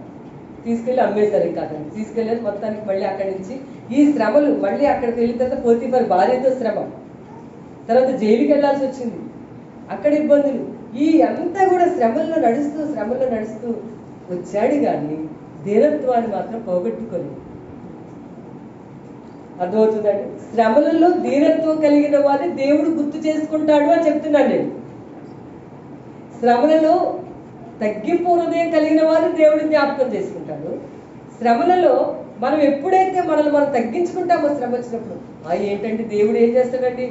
తీసుకెళ్ళి అమ్మేశారు. ఇంకా అతను తీసుకెళ్ళారు మొత్తానికి. మళ్ళీ అక్కడి నుంచి ఈ శ్రమలు మళ్ళీ అక్కడికి వెళ్ళిన తర్వాత పోతీఫర్ భార్యతో శ్రమ, తర్వాత జైలుకి వెళ్ళాల్సి వచ్చింది, అక్కడ ఇబ్బందులు, ఈ అంతా కూడా శ్రమల్లో నడుస్తూ వచ్చాడు. కానీ దీనత్వాన్ని మాత్రం పోగొట్టుకోలేదు. అర్థమవుతుందండి? శ్రమలలో దీనత్వం కలిగిన వారిని దేవుడు గుర్తు చేసుకుంటాడు అని చెప్తున్నాను నేను. శ్రమలలో తగ్గింపు హృదయం కలిగిన వారిని దేవుడు జ్ఞాపకం చేసుకుంటాడు. శ్రమలలో మనం ఎప్పుడైతే మనల్ని మనం తగ్గించుకుంటామో శ్రమ వచ్చినప్పుడు, ఏంటంటే దేవుడు ఏం చేస్తాడండి,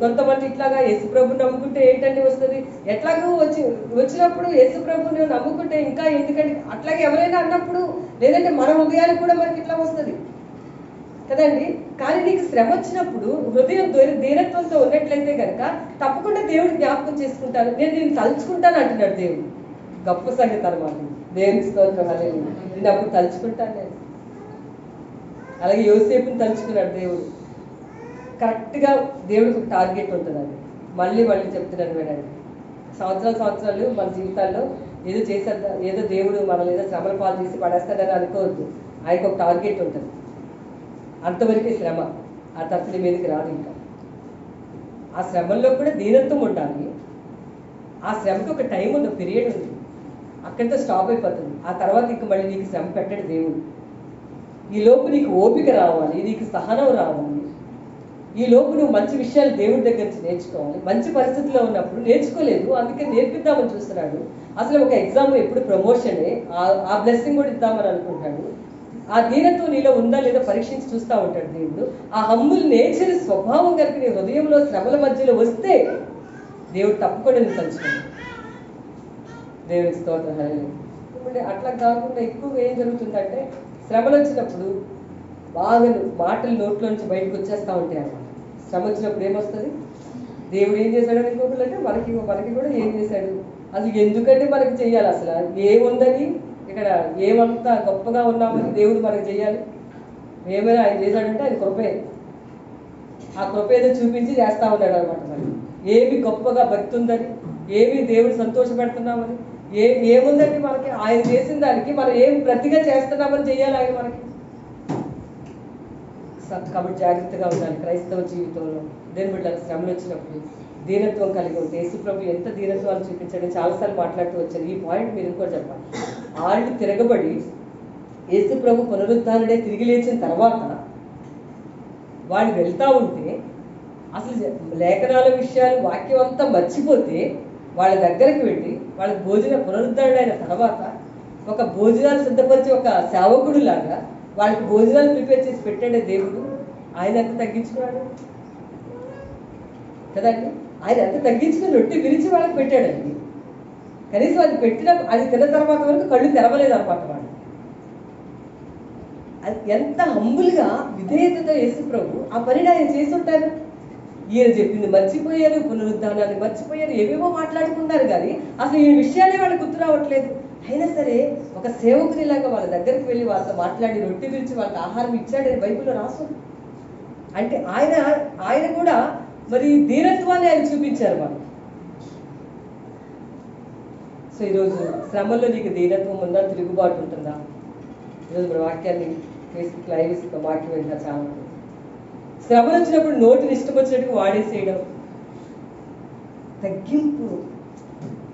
కొంతమంది ఇట్లాగా యేసుప్రభుని నమ్ముకుంటే ఏంటంటే వస్తుంది, ఎట్లాగో వచ్చినప్పుడు యేసుప్రభుని నమ్ముకుంటే ఇంకా ఎందుకంటే అట్లాగే ఎవరైనా అన్నప్పుడు, లేదంటే మన హృదయానికి కూడా మనకి ఇట్లా వస్తుంది కదండి. కానీ నీకు శ్రమ వచ్చినప్పుడు హృదయం దీనత్వంతో ఉన్నట్లయితే కనుక తప్పకుండా దేవుడు జ్ఞాపకం చేసుకుంటాను, నేను తలుచుకుంటాను అంటున్నాడు దేవుడు. గొప్ప సంగతి అన్నమాట. దేవుని స్తోత్రం, హల్లెలూయా. నేను అప్పుడు తలుచుకుంటాను నేను. అలాగే యోసేపుని తలుచుకున్నాడు దేవుడు. కరెక్ట్గా దేవుడికి ఒక టార్గెట్ ఉంటుందండి. మళ్ళీ చెప్తున్నాను వినండి. సంవత్సరాలు మన జీవితాల్లో ఏదో చేసేద్దా, ఏదో దేవుడు మనల్ని ఏదో శ్రమల పాలు చేసి పడేస్తాడని అనుకోవద్దు. ఆయనకు ఒక టార్గెట్ ఉంటుంది. అంతవరకే శ్రమ, ఆ తర్వాత మీదకి రాదు. ఇంకా ఆ శ్రమల్లో కూడా దీనత్వం ఉండాలి. ఆ శ్రమకి ఒక టైం ఉంది, పీరియడ్ ఉంది, అక్కడితో స్టాప్ అయిపోతుంది. ఆ తర్వాత ఇంక మళ్ళీ నీకు శ్రమ పెట్టడు దేవుడు. ఈ లోపు నీకు ఓపిక రావాలి, నీకు సహనం రావాలి, ఈ లోపు నువ్వు మంచి విషయాలు దేవుడి దగ్గర నుంచి నేర్చుకోవాలి. మంచి పరిస్థితిలో ఉన్నప్పుడు నేర్చుకోలేదు, అందుకే నేర్పిద్దామని చూస్తున్నాడు. అసలు ఒక ఎగ్జామ్ ఎప్పుడు ప్రమోషనే, ఆ బ్లెస్సింగ్ కూడా ఇద్దామని అనుకుంటాడు. ఆ దీనత్వం నీలో ఉందా లేదా పరీక్షించి చూస్తూ ఉంటాడు దేవుడు. ఆ హంబుల్ నేచర్ స్వభావం కనుక నీ హృదయంలో శ్రమల మధ్యలో వస్తే దేవుడు తప్పకుండా నేను తలుచుకోండి. దేవునికి స్తోత్రం, హల్లెలూయా. ఇప్పుడు అట్లా కాకుండా ఎక్కువగా ఏం జరుగుతుందంటే, శ్రమలు వచ్చినప్పుడు బాగా మాటలు నోట్లో నుంచి బయటకు వచ్చేస్తూ ఉంటాయి అన్నమాట. శ్రమ వచ్చినప్పుడు ఏమొస్తుంది, దేవుడు ఏం చేశాడు అనుకోకుండా, అంటే మనకి కూడా ఏం చేశాడు, అసలు ఎందుకంటే మనకి చెయ్యాలి, అసలు ఏముందని ఇక్కడ ఏమంతా గొప్పగా ఉన్నామని దేవుడు మనకి చెయ్యాలి. ఏమైనా ఆయన చేశాడంటే ఆయన కృపే, ఆ కృప ఏదో చూపించి చేస్తా ఉన్నాడు అనమాట. మరి ఏమి గొప్పగా భక్తి ఉందని, ఏమి దేవుడు సంతోషపెడుతున్నామని, ఏముందండి మనకి, ఆయన చేసిన దానికి మనం ఏం ప్రతిగా చేస్తున్నామని చెయ్యాలి ఆయన మనకి. కాబట్టి జాగ్రత్తగా ఉండాలి క్రైస్తవ జీవితంలో. దేని బిడ్డ శ్రమలు వచ్చినప్పుడు దీనత్వం కలిగి ఉంటే, యేసుప్రభు ఎంత దీనత్వాలు చూపించాడని చాలాసార్లు మాట్లాడుతూ వచ్చారు. ఈ పాయింట్ మీరు ఇంకో చెప్పాలి. వాళ్ళు తిరగబడి యేసుప్రభు పునరుద్ధానుడే తిరిగి లేచిన తర్వాత వాళ్ళు వెళ్తూ ఉంటే, అసలు లేఖనాల విషయాలు వాక్యం అంతా మర్చిపోతే వాళ్ళ దగ్గరికి వెళ్ళి వాళ్ళకి పునరుద్ధారుడైన తర్వాత ఒక భోజనాలు సిద్ధపరిచి ఒక సేవకుడు లాగా వాళ్ళకి భోజనాలు ప్రిపేర్ చేసి పెట్టాడే దేవుడు. ఆయన ఎంత తగ్గించుకున్నాడు కదండి. ఆయన ఎంత తగ్గించుకుని రొట్టె విరిచి వాళ్ళకి పెట్టాడండి. కనీసం అది అది తిన్న తర్వాత వరకు కళ్ళు తెరవలేదు అనమాట వాళ్ళు. అది ఎంత హంబుల్గా విధేయతతో యేసుప్రభు ఆ పనిని ఆయన చేసి ఉంటారు. ఈయన చెప్పింది మర్చిపోయారు, పునరుద్ధానాన్ని మర్చిపోయారు, ఏవేవో మాట్లాడుకున్నారు. కానీ అసలు ఈ విషయాలే వాళ్ళకి గుర్తు రావట్లేదు. అయినా సరే ఒక సేవకునిలాగా వాళ్ళ దగ్గరికి వెళ్ళి వాళ్ళతో మాట్లాడి రొట్టె విరిచి వాళ్ళకి ఆహారం ఇచ్చాడని బైబిల్లో రాసు. అంటే ఆయన కూడా మరి దీనత్వాన్ని ఆయన చూపించారు వాళ్ళు. సో ఈరోజు శ్రమల్లో నీకు దీనత్వం ఉందా, తిరుగుబాటు ఉంటుందా? ఈరోజు మన వాక్యాన్ని ఫేస్బుక్ లైవ్ వాక్యం వింటారు చాలా మంది. శ్రమలు వచ్చినప్పుడు నోటిని ఇష్టం వచ్చినట్టుగా వాడేసేయడం, తగ్గింపు,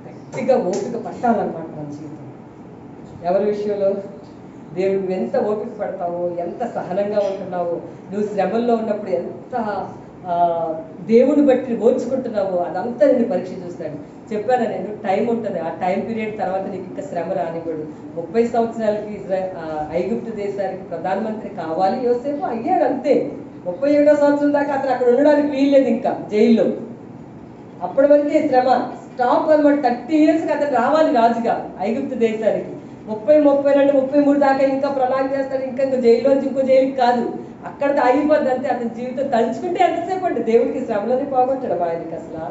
గట్టిగా ఓపిక పట్టాలన్నమాట మన జీవితం. ఎవరి విషయంలో? దేవుడు నువ్వు ఎంత ఓపిక పడతావో, ఎంత సహనంగా ఉంటున్నావో, నువ్వు శ్రమల్లో ఉన్నప్పుడు ఎంత దేవుని బట్టి ఓర్చుకుంటున్నావో అదంతా నేను పరీక్ష చూస్తాను. చెప్పాను నేను, టైం ఉంటుంది, ఆ టైం పీరియడ్ తర్వాత నీకు ఇంకా శ్రమ రానివ్వడు. 30 సంవత్సరాలకి ఐగుప్తు దేశానికి ప్రధానమంత్రి కావాలి యోసేపు, అయ్యాడు అంతే. 37వ సంవత్సరం దాకా అతను అక్కడ ఉండడానికి వీల్లేదు, ఇంకా జైల్లో. అప్పటి వరకే శ్రమ స్టాప్ అనమాట. 30 yearsకి అతను రావాలి రాజుగా ఐగుప్తు దేశానికి. 30, 32, 33 దాకా ఇంకా ప్రలాగం చేస్తాడు. ఇంకా జైల్లోంచి ఇంకో జైలుకి కాదు, అక్కడ ఆగిపోద్ది అంతే. అతని జీవితం తలుచుకుంటే ఎంతసేపు అండి. దేవుడికి శ్రమలని పోగొట్టడం ఆయనకి అసలు.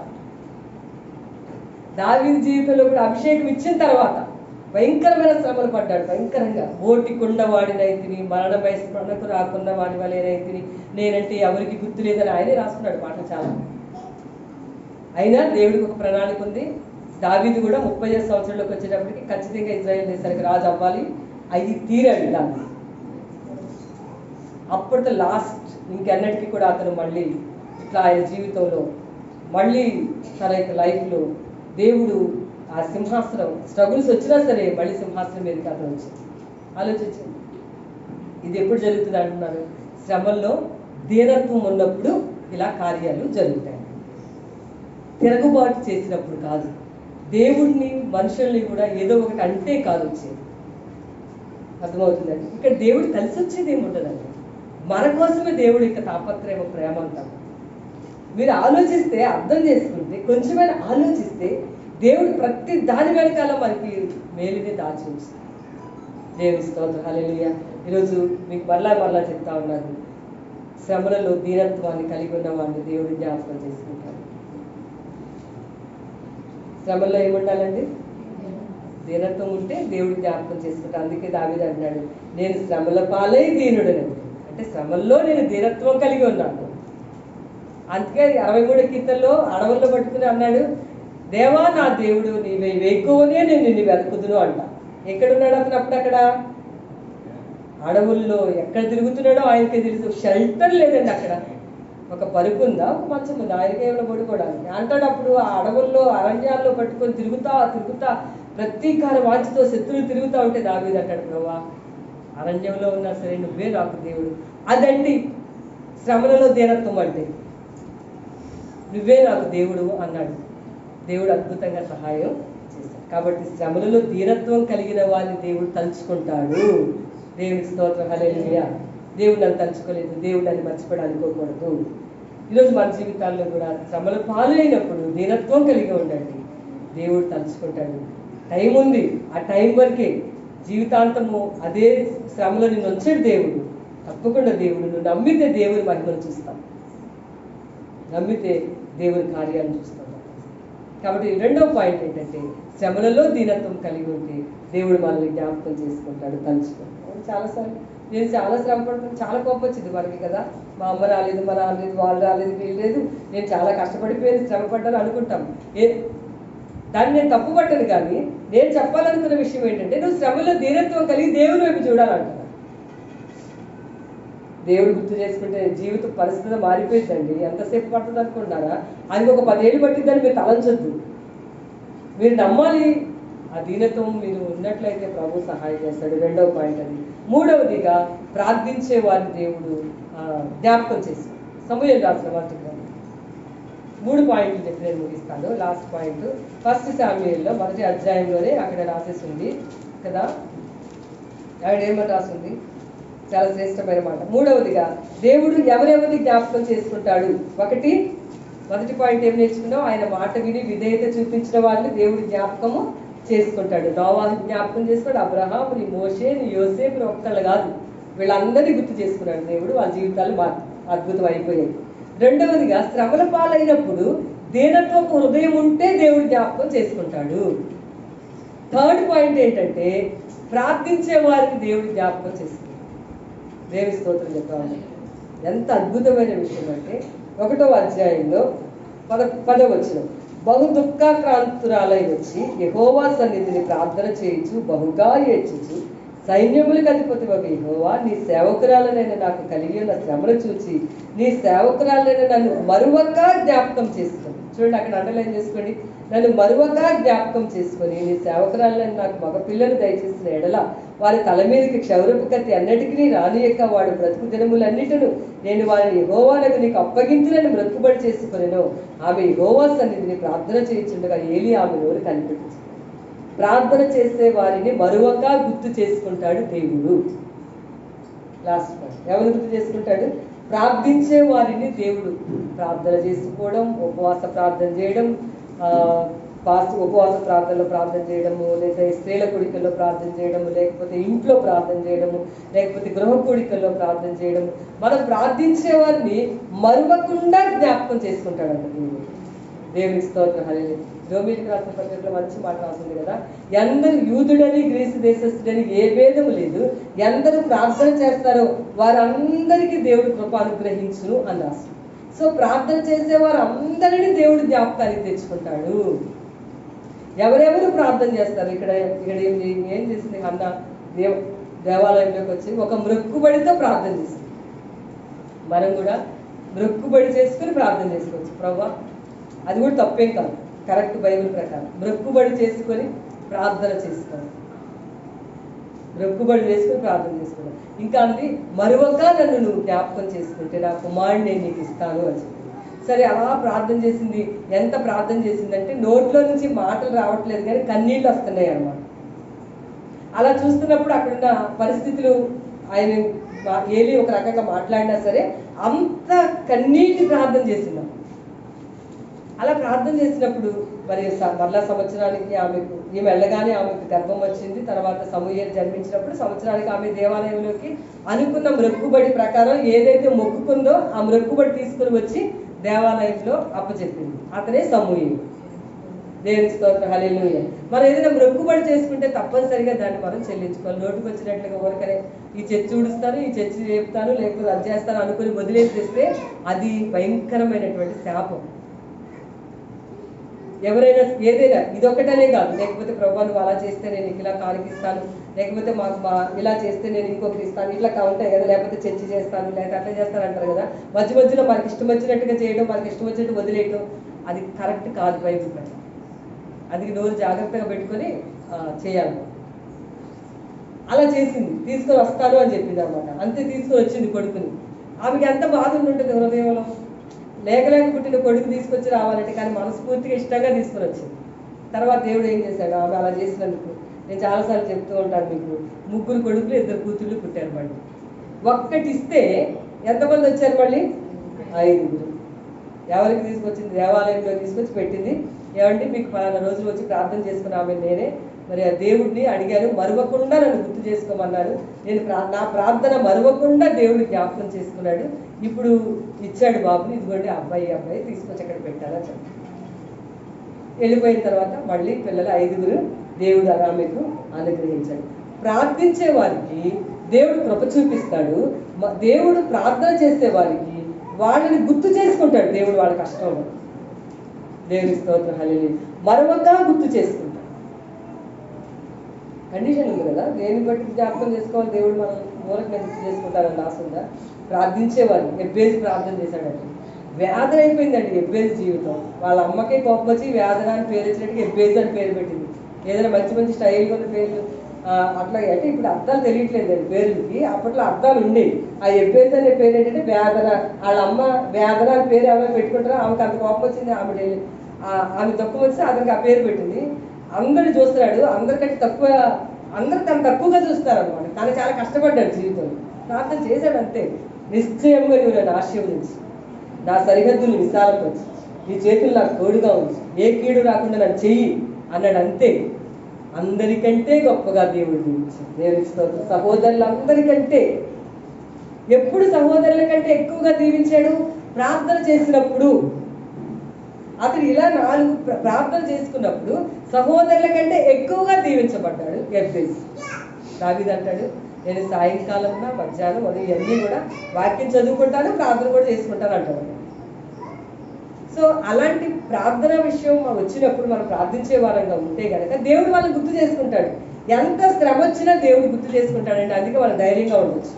దావీదు జీవితంలో కూడా అభిషేకం ఇచ్చిన తర్వాత భయంకరమైన శ్రమలు పడ్డాడు, భయంకరంగా. ఓటి కుండ వాడినైతిని, మరణమై స్మరణకు రాకున్న వాడి వలేనైతిని, నేనంటే ఎవరికి గుర్తు లేదని ఆయనే రాసుకున్నాడు మాట చాలా. అయినా దేవుడికి ఒక ప్రణాళిక ఉంది. దావీదు కూడా 35 సంవత్సరంలోకి వచ్చేటప్పటికి ఖచ్చితంగా ఇజ్రాయెల్ దేశానికి రాజు అవ్వాలి, అవి తీరాడు దాన్ని. అప్పటితో లాస్ట్, ఇంకెన్నటికీ కూడా అతను మళ్ళీ ఇట్లా ఆయన జీవితంలో మళ్ళీ తన యొక్క లైఫ్లో దేవుడు ఆ సింహాసనం స్ట్రగుల్స్ వచ్చినా సరే మళ్ళీ సింహాసనం మీదకి అతను వచ్చింది. ఆలోచించండి, ఇది ఎప్పుడు జరుగుతుంది అంటున్నారు? శ్రమల్లో దీనత్వం ఉన్నప్పుడు ఇలా కార్యాలు జరుగుతాయి. తిరగబాటు చేసినప్పుడు కాదు, దేవుడిని మనుషుల్ని కూడా ఏదో ఒకటి అంటే కాదు వచ్చేది. అర్థమవుతుందండి? ఇక్కడ దేవుడు కలిసి వచ్చేది ఏముంటుందండి, మన కోసమే దేవుడు ఇక తాపత్రయం, ప్రేమ అంటారు. మీరు ఆలోచిస్తే, అర్థం చేసుకుంటే, కొంచెమైనా ఆలోచిస్తే దేవుడు ప్రతి దాని వెనకాల మనకి మేలుని దాచి ఉంచుతాడు. దేవుని స్తోత్రం, హల్లెలూయా. ఈరోజు మీకు మరలా చెప్తా ఉన్నారు, శ్రమలలో దీనత్వాన్ని కలిగి ఉన్న వాడిని దేవుడు జ్ఞాపకం చేసుకుంటాడు. శ్రమల్లో ఏముండాలండి? దీనత్వం ఉంటే దేవుడు జ్ఞాపకం చేసుకుంటాడు. అందుకే దావీదు అంటున్నాడు, నేను శ్రమల పాలై దీనుడని. అంటే శ్రమల్లో నేను దీనత్వం కలిగి ఉన్నాను. అందుకే 63 కీర్తనలో అడవుల్లో పట్టుకుని అన్నాడు, దేవా నా దేవుడు నీవే వేకువనే నేను నిన్ను వెతుకుదును అంట. ఎక్కడున్నాడు అతను అప్పుడు? అక్కడ అడవుల్లో ఎక్కడ తిరుగుతున్నాడో ఆయనకే తెలుసు. షెల్టర్ లేదండి అక్కడ. ఒక పరుపు ఉందా, ఒక మంచం ఉందా ఆయనకి ఏమైనా పడుకోవడానికి? అంటాడు అప్పుడు ఆ అడవుల్లో, అరణ్యాల్లో పట్టుకొని తిరుగుతా ప్రతీకార వాంఛతో శత్రువులు తిరుగుతూ ఉంటే దావీదు అంటాడు, ప్రభువా అరణ్యంలో ఉన్నా సరే నువ్వే నాకు దేవుడు. అదండి శ్రమలలో దీనత్వం అంటే, నువ్వే నాకు దేవుడు అన్నాడు. దేవుడు అద్భుతంగా సహాయం చేశాడు. కాబట్టి శ్రమలలో దీనత్వం కలిగిన వారిని దేవుడు తలుచుకుంటాడు. దేవునికి స్తోత్రం, హల్లెలూయా. దేవుడు నన్ను తలుచుకోలేదు, దేవుడు నన్ను మర్చిపోయి అనుకోకూడదు. ఈరోజు మన జీవితాల్లో కూడా శ్రమల పాలైనప్పుడు దీనత్వం కలిగి ఉండండి, దేవుడు తలుచుకుంటాడు. టైం ఉంది, ఆ టైం వరకే, జీవితాంతము అదే శ్రమలో నిన్ను వచ్చాడు దేవుడు. తప్పకుండా దేవుడు, నువ్వు నమ్మితే దేవుని మహిమను చూస్తాం, నమ్మితే దేవుని కార్యాలను చూస్తాం. కాబట్టి రెండవ పాయింట్ ఏంటంటే, శ్రమలలో దీనత్వం కలిగి ఉంటే దేవుడు మనల్ని జ్ఞాపకం చేసుకుంటాడు, తలుచుకుంటాడు. చాలాసార్లు నేను చాలా శ్రమ పడుతుంది, చాలా కోపం వచ్చింది మనకి కదా, మా అమ్మ రాలేదు, మా రాలేదు, వాళ్ళు రాలేదు, వీళ్ళు లేదు, నేను చాలా కష్టపడిపోయింది, శ్రమ పడ్డాను అనుకుంటాం. దాన్ని నేను తప్పు పట్టను, కానీ నేను చెప్పాలనుకున్న విషయం ఏంటంటే, నువ్వు శ్రమలో దీనత్వం కలిగి దేవుని వైపు చూడాలంటున్నా. దేవుడు గుర్తు చేసుకుంటే జీవిత పరిస్థితి మారిపోయిందండి. ఎంతసేపు పడుతుంది అనుకుంటారా? అది ఒక 10 ఏళ్ళు పట్టిద్దని మీరు తలంచొద్దు. మీరు నమ్మాలి, ఆ దీనత్వం మీరు ఉన్నట్లయితే ప్రభు సహాయం చేస్తాడు. రెండవ పాయింట్ అది. మూడవదిగా ప్రార్థించే వారిని దేవుడు జ్ఞాపకం చేస్తాడు. సమూయేలు రాసిన మొదటి గ్రంథం 3 పాయింట్లు చెప్పి నేను ముగిస్తాను. లాస్ట్ పాయింట్ 1 శామ్యూయేల్లో 1వ అధ్యాయంలోనే అక్కడ రాసేసి ఉంది కదా. అక్కడ ఏమని రాసింది? చాలా శ్రేష్టమైన మాట. మూడవదిగా దేవుడు ఎవరెవరిని జ్ఞాపకం చేసుకుంటాడు? మొదటి పాయింట్ ఏం నేర్చుకున్నాం? ఆయన మాట విని విధేయత చూపించిన వారిని దేవుడు జ్ఞాపకము చేసుకుంటాడు. నోవాహు జ్ఞాపకం చేసుకున్నాడు, అబ్రహాముని, మోషేని, యోసేపుని ఒక్కళ్ళు కాదు, వీళ్ళందరినీ గుర్తు చేసుకున్నాడు దేవుడు. వాళ్ళ జీవితాలు అద్భుతం అయిపోయాయి. రెండవదిగా శ్రమల పాలైనప్పుడు దీనత్వపు హృదయం ఉంటే దేవుడు జ్ఞాపకం చేసుకుంటాడు. థర్డ్ పాయింట్ ఏంటంటే, ప్రార్థించే వారికి దేవుడు జ్ఞాపకం చేసుకుంటాడు. దేవుని స్తోత్రం చెప్పాలి. ఎంత అద్భుతమైన విషయం అంటే, 1వ అధ్యాయంలో 10వ వచనం, బహు దుఃఖాక్రాంతురాలై వచ్చి యెహోవా సన్నిధిని ప్రార్థన చేయించు, బహుగా ఏడ్చుచు, సైన్యములకు అధిపతి ఒక యెహోవా, నీ సేవకురాలనైనా నాకు కలిగి ఉన్న శ్రమను చూచి నీ సేవకురాలైన నన్ను మరువక జ్ఞాపకం చేసుకుని చూడండి, అక్కడ అండర్లైన్ చేసుకోండి. నన్ను మరువగా జ్ఞాపకం చేసుకొని నీ సేవకురాలను నాకు మగ పిల్లలు దయచేసిన ఎడల వారి తల మీదకి క్షౌరపు కత్తి అన్నిటికీ రానియక వాడు బ్రతుకు దినములన్నిటిను నేను వారిని యెహోవానకు నీకు అప్పగింతులను బ్రతుకుబడి చేసుకొనెను. ఆమె యెహోవా సన్నిధిని ప్రార్థన చేయించుండగా ఏలీ ఆమె నోరు కనిపెట్టింది. ప్రార్థన చేసే వారిని మరువక గుర్తు చేసుకుంటాడు దేవుడు. లాస్ట్ పాయింట్, ఎవరు గుర్తు చేసుకుంటాడు? ప్రార్థించే వారిని దేవుడు. ప్రార్థన చేసుకోవడం, ఉపవాస ప్రార్థన చేయడం, ఉపవాస ప్రార్థనలో ప్రార్థన చేయడము, లేదా స్త్రీల కూడికల్లో ప్రార్థన చేయడము, లేకపోతే ఇంట్లో ప్రార్థన చేయడము, లేకపోతే గృహ కూడికల్లో ప్రార్థన చేయడము, మనం ప్రార్థించే వారిని మరువకుండా జ్ఞాపకం చేసుకుంటాడంట దేవుడు. దేవునికి స్తోత్రం. హల్లెలూయా. రోమీయులకు రాసిన పత్రికలో మంచి మాట రాసింది కదా, ఎందరు యూదుడని గ్రీసు దేశస్థుడని ఏ భేదము లేదు, ఎందరు ప్రార్థన చేస్తారో వారందరికీ దేవుడు కృప అనుగ్రహించును అని రాసి. సో ప్రార్థన చేసే వారు అందరినీ దేవుడు జ్ఞాపకానికి తెచ్చుకుంటాడు. ఎవరెవరు ప్రార్థన చేస్తారు? ఇక్కడ ఏం చేసింది అన్న? దేవాలయంలోకి వచ్చి ఒక మ్రొక్కుబడితో ప్రార్థన చేసింది. మనం కూడా మ్రొక్కుబడి చేసుకుని ప్రార్థన చేసుకోవచ్చు. ప్రభువా, అది కూడా తప్పేం కాదు, కరెక్ట్ బైబిల్ ప్రకారం మ్రొక్కుబడి చేసుకొని ప్రార్థన చేసుకోవాలి. మ్రొక్కుబడి చేసుకుని ప్రార్థన చేసుకోవాలి. ఇంకా అంది, మరువక నన్ను నువ్వు జ్ఞాపకం చేసుకుంటే నా కుమారుడిని నేను నీకు ఇస్తాను అని చెప్పి. సరే, అలా ప్రార్థన చేసింది. ఎంత ప్రార్థన చేసిందంటే నోట్లో నుంచి మాటలు రావట్లేదు కానీ కన్నీళ్ళు వస్తున్నాయి అన్నమాట. అలా చూస్తున్నప్పుడు అక్కడున్న పరిస్థితులు, ఆయన ఏలీ ఒక రకంగా మాట్లాడినా సరే అంత కన్నీటి ప్రార్థన చేసిందాం. అలా ప్రార్థన చేసినప్పుడు మరి మరలా సంవత్సరానికి ఈమె వెళ్ళగానే ఆమెకు గర్భం వచ్చింది. తర్వాత సమూయేలు జన్మించినప్పుడు సంవత్సరానికి ఆమె దేవాలయంలోకి అనుకున్న మ్రొక్కుబడి ప్రకారం ఏదైతే మొక్కుకుందో ఆ మ్రొక్కుబడి తీసుకుని వచ్చి దేవాలయంలో అప్పచెప్పింది. అతనే సమూయేలు. దేవునికి స్తోత్రం. హల్లెలూయా. మనం ఏదైనా మ్రొక్కుబడి చేసుకుంటే తప్పనిసరిగా దాన్ని మనం చెల్లించుకోవాలి. నోటుకు వచ్చినట్లుగా ఊరకనే ఈ చర్చి ఊడుస్తాను, ఈ చర్చి చెప్తాను, లేకపోతే అది చేస్తాను అనుకుని వదిలేసేస్తే అది భయంకరమైనటువంటి శాపం. ఎవరైనా ఏదైనా ఇదొక్కటనే కాదు, లేకపోతే ప్రభు నువ్వు అలా చేస్తే నేను ఇలా కానికిస్తాను, లేకపోతే ఇలా చేస్తే నేను ఇంకొకటి ఇస్తాను, ఇట్లా ఉంటాయి కదా, లేకపోతే చర్చి చేస్తాను, లేకపోతే అట్లా చేస్తాను అంటారు కదా. మధ్యలో మనకి ఇష్టం వచ్చినట్టుగా చేయడం, మనకి ఇష్టం వచ్చినట్టు వదిలేయడం అది కరెక్ట్ కాదు బైబిల్ ప్రకారం. అది నోరు జాగ్రత్తగా పెట్టుకొని చేయాలి. అలా చేసింది, తీసుకొని వస్తాను అని చెప్పింది అనమాట. అంతే, తీసుకొని వచ్చింది కొడుకుని. ఆమెకి ఎంత బాధ ఉంటుంది హృదయంలో. లేక పుట్టిన కొడుకు తీసుకొచ్చి రావాలంటే, కానీ మనస్ఫూర్తిగా ఇష్టంగా తీసుకొని వచ్చింది. తర్వాత దేవుడు ఏం చేశాడు? ఆమె అలా చేసినందుకు నేను చాలాసార్లు చెప్తూ ఉంటాను మీకు, 3 కొడుకులు 2 కూతుళ్ళు పుట్టారు. మళ్ళీ ఒక్కటి ఇస్తే ఎంతమంది వచ్చారు? మళ్ళీ 5. ఎవరికి తీసుకొచ్చింది? దేవాలయంలో తీసుకొచ్చి పెట్టింది. ఏమంటే మీకు పలానా రోజులు వచ్చి ప్రార్థన చేసుకుని ఆమె నేనే మరి ఆ దేవుడిని అడిగాను, మరవకుండా నన్ను గుర్తు చేసుకోమన్నాను. నేను నా ప్రార్థన మరవకుండా దేవుడు జ్ఞాపకం చేసుకున్నాడు. ఇప్పుడు ఇచ్చాడు బాబుని, ఇదిగోండి అబ్బాయి తీసుకొచ్చి అక్కడ పెట్టాలని చెప్పి వెళ్ళిపోయిన తర్వాత మళ్ళీ పిల్లలు 5 దేవుడు ఆమెకు అనుగ్రహించాడు. ప్రార్థించే వారికి దేవుడు కృప చూపిస్తాడు. దేవుడు ప్రార్థన చేసే వారికి వాళ్ళని గుర్తు చేసుకుంటాడు దేవుడు వాళ్ళ కష్టంలో. దేవుని స్తోత్రం. హల్లెలూయా. మరొక గుర్తు చేసుకుంటాడు. కండిషన్ ఉంది కదా, దేని బట్టి జ్ఞాపకం చేసుకోవాలి? దేవుడు మనం మూలకంగా గుర్తు చేసుకుంటారని రాసుందా? ప్రార్థించేవారు. ఎబ్బేసి ప్రార్థన చేశాడండి. వేదన అయిపోయిందండి ఎబ్బేసి జీవితం. వాళ్ళ అమ్మకే కోపం వచ్చి వేదన అని పేరు వచ్చినట్టుగా ఎబ్బేసి అని పేరు పెట్టింది. ఏదైనా మంచి స్టైల్గా ఉన్న పేర్లు అట్లా అంటే ఇప్పుడు అర్థాలు తెలియట్లేదండి పేర్లకి. అప్పట్లో అర్థాలు ఉండేవి. ఆ ఎబ్బేసి అనే పేరు ఏంటంటే వేదన. వాళ్ళ అమ్మ వేదన అని పేరు ఎవరైనా పెట్టుకుంటారో ఆమెకు అంత కోపం వచ్చింది. ఆమె తక్కువ వచ్చి అతనికి ఆ పేరు పెట్టింది. అందరు చూస్తున్నాడు, అందరికంటే తక్కువ, అందరు తను తక్కువగా చూస్తారు అనమాట. తను చాలా కష్టపడ్డాడు జీవితంలో. ప్రార్థన చేశాడు అంతే. నిశ్చయంగా నువ్వు నన్ను ఆశీర్వదించి నా సరిహద్దులు విశాలపరిచి నీ చేతులు నాకు తోడుగా ఉంచి ఏ కీడు రాకుండా నన్ను చెయ్యి అన్నాడు. అంతే. అందరికంటే గొప్పగా దేవుడు దీవించాడు. దేవునికి స్తోత్రం. సహోదరులందరికంటే, ఎప్పుడు సహోదరుల కంటే ఎక్కువగా దీవించాడు? ప్రార్థన చేసినప్పుడు. అతడు ఇలా 4 ప్రార్థన చేసుకున్నప్పుడు సహోదరుల కంటే ఎక్కువగా దీవించబడ్డాడు ఎబ్బేసి. దావీదు అంటాడు, నేను సాయంకాలం మధ్యాహ్నం ఉదయం ఇవన్నీ కూడా వాక్యం చదువుకుంటాను, ప్రార్థన కూడా చేసుకుంటాను అంటాడు. సో అలాంటి ప్రార్థన విషయం వచ్చినప్పుడు మనం ప్రార్థించే వారంగా ఉంటే కనుక దేవుడు వాళ్ళని గుర్తు చేసుకుంటాడు. ఎంత శ్రమ వచ్చినా దేవుడు గుర్తు చేసుకుంటాడండి. అందుకే వాళ్ళు ధైర్యంగా ఉండొచ్చు.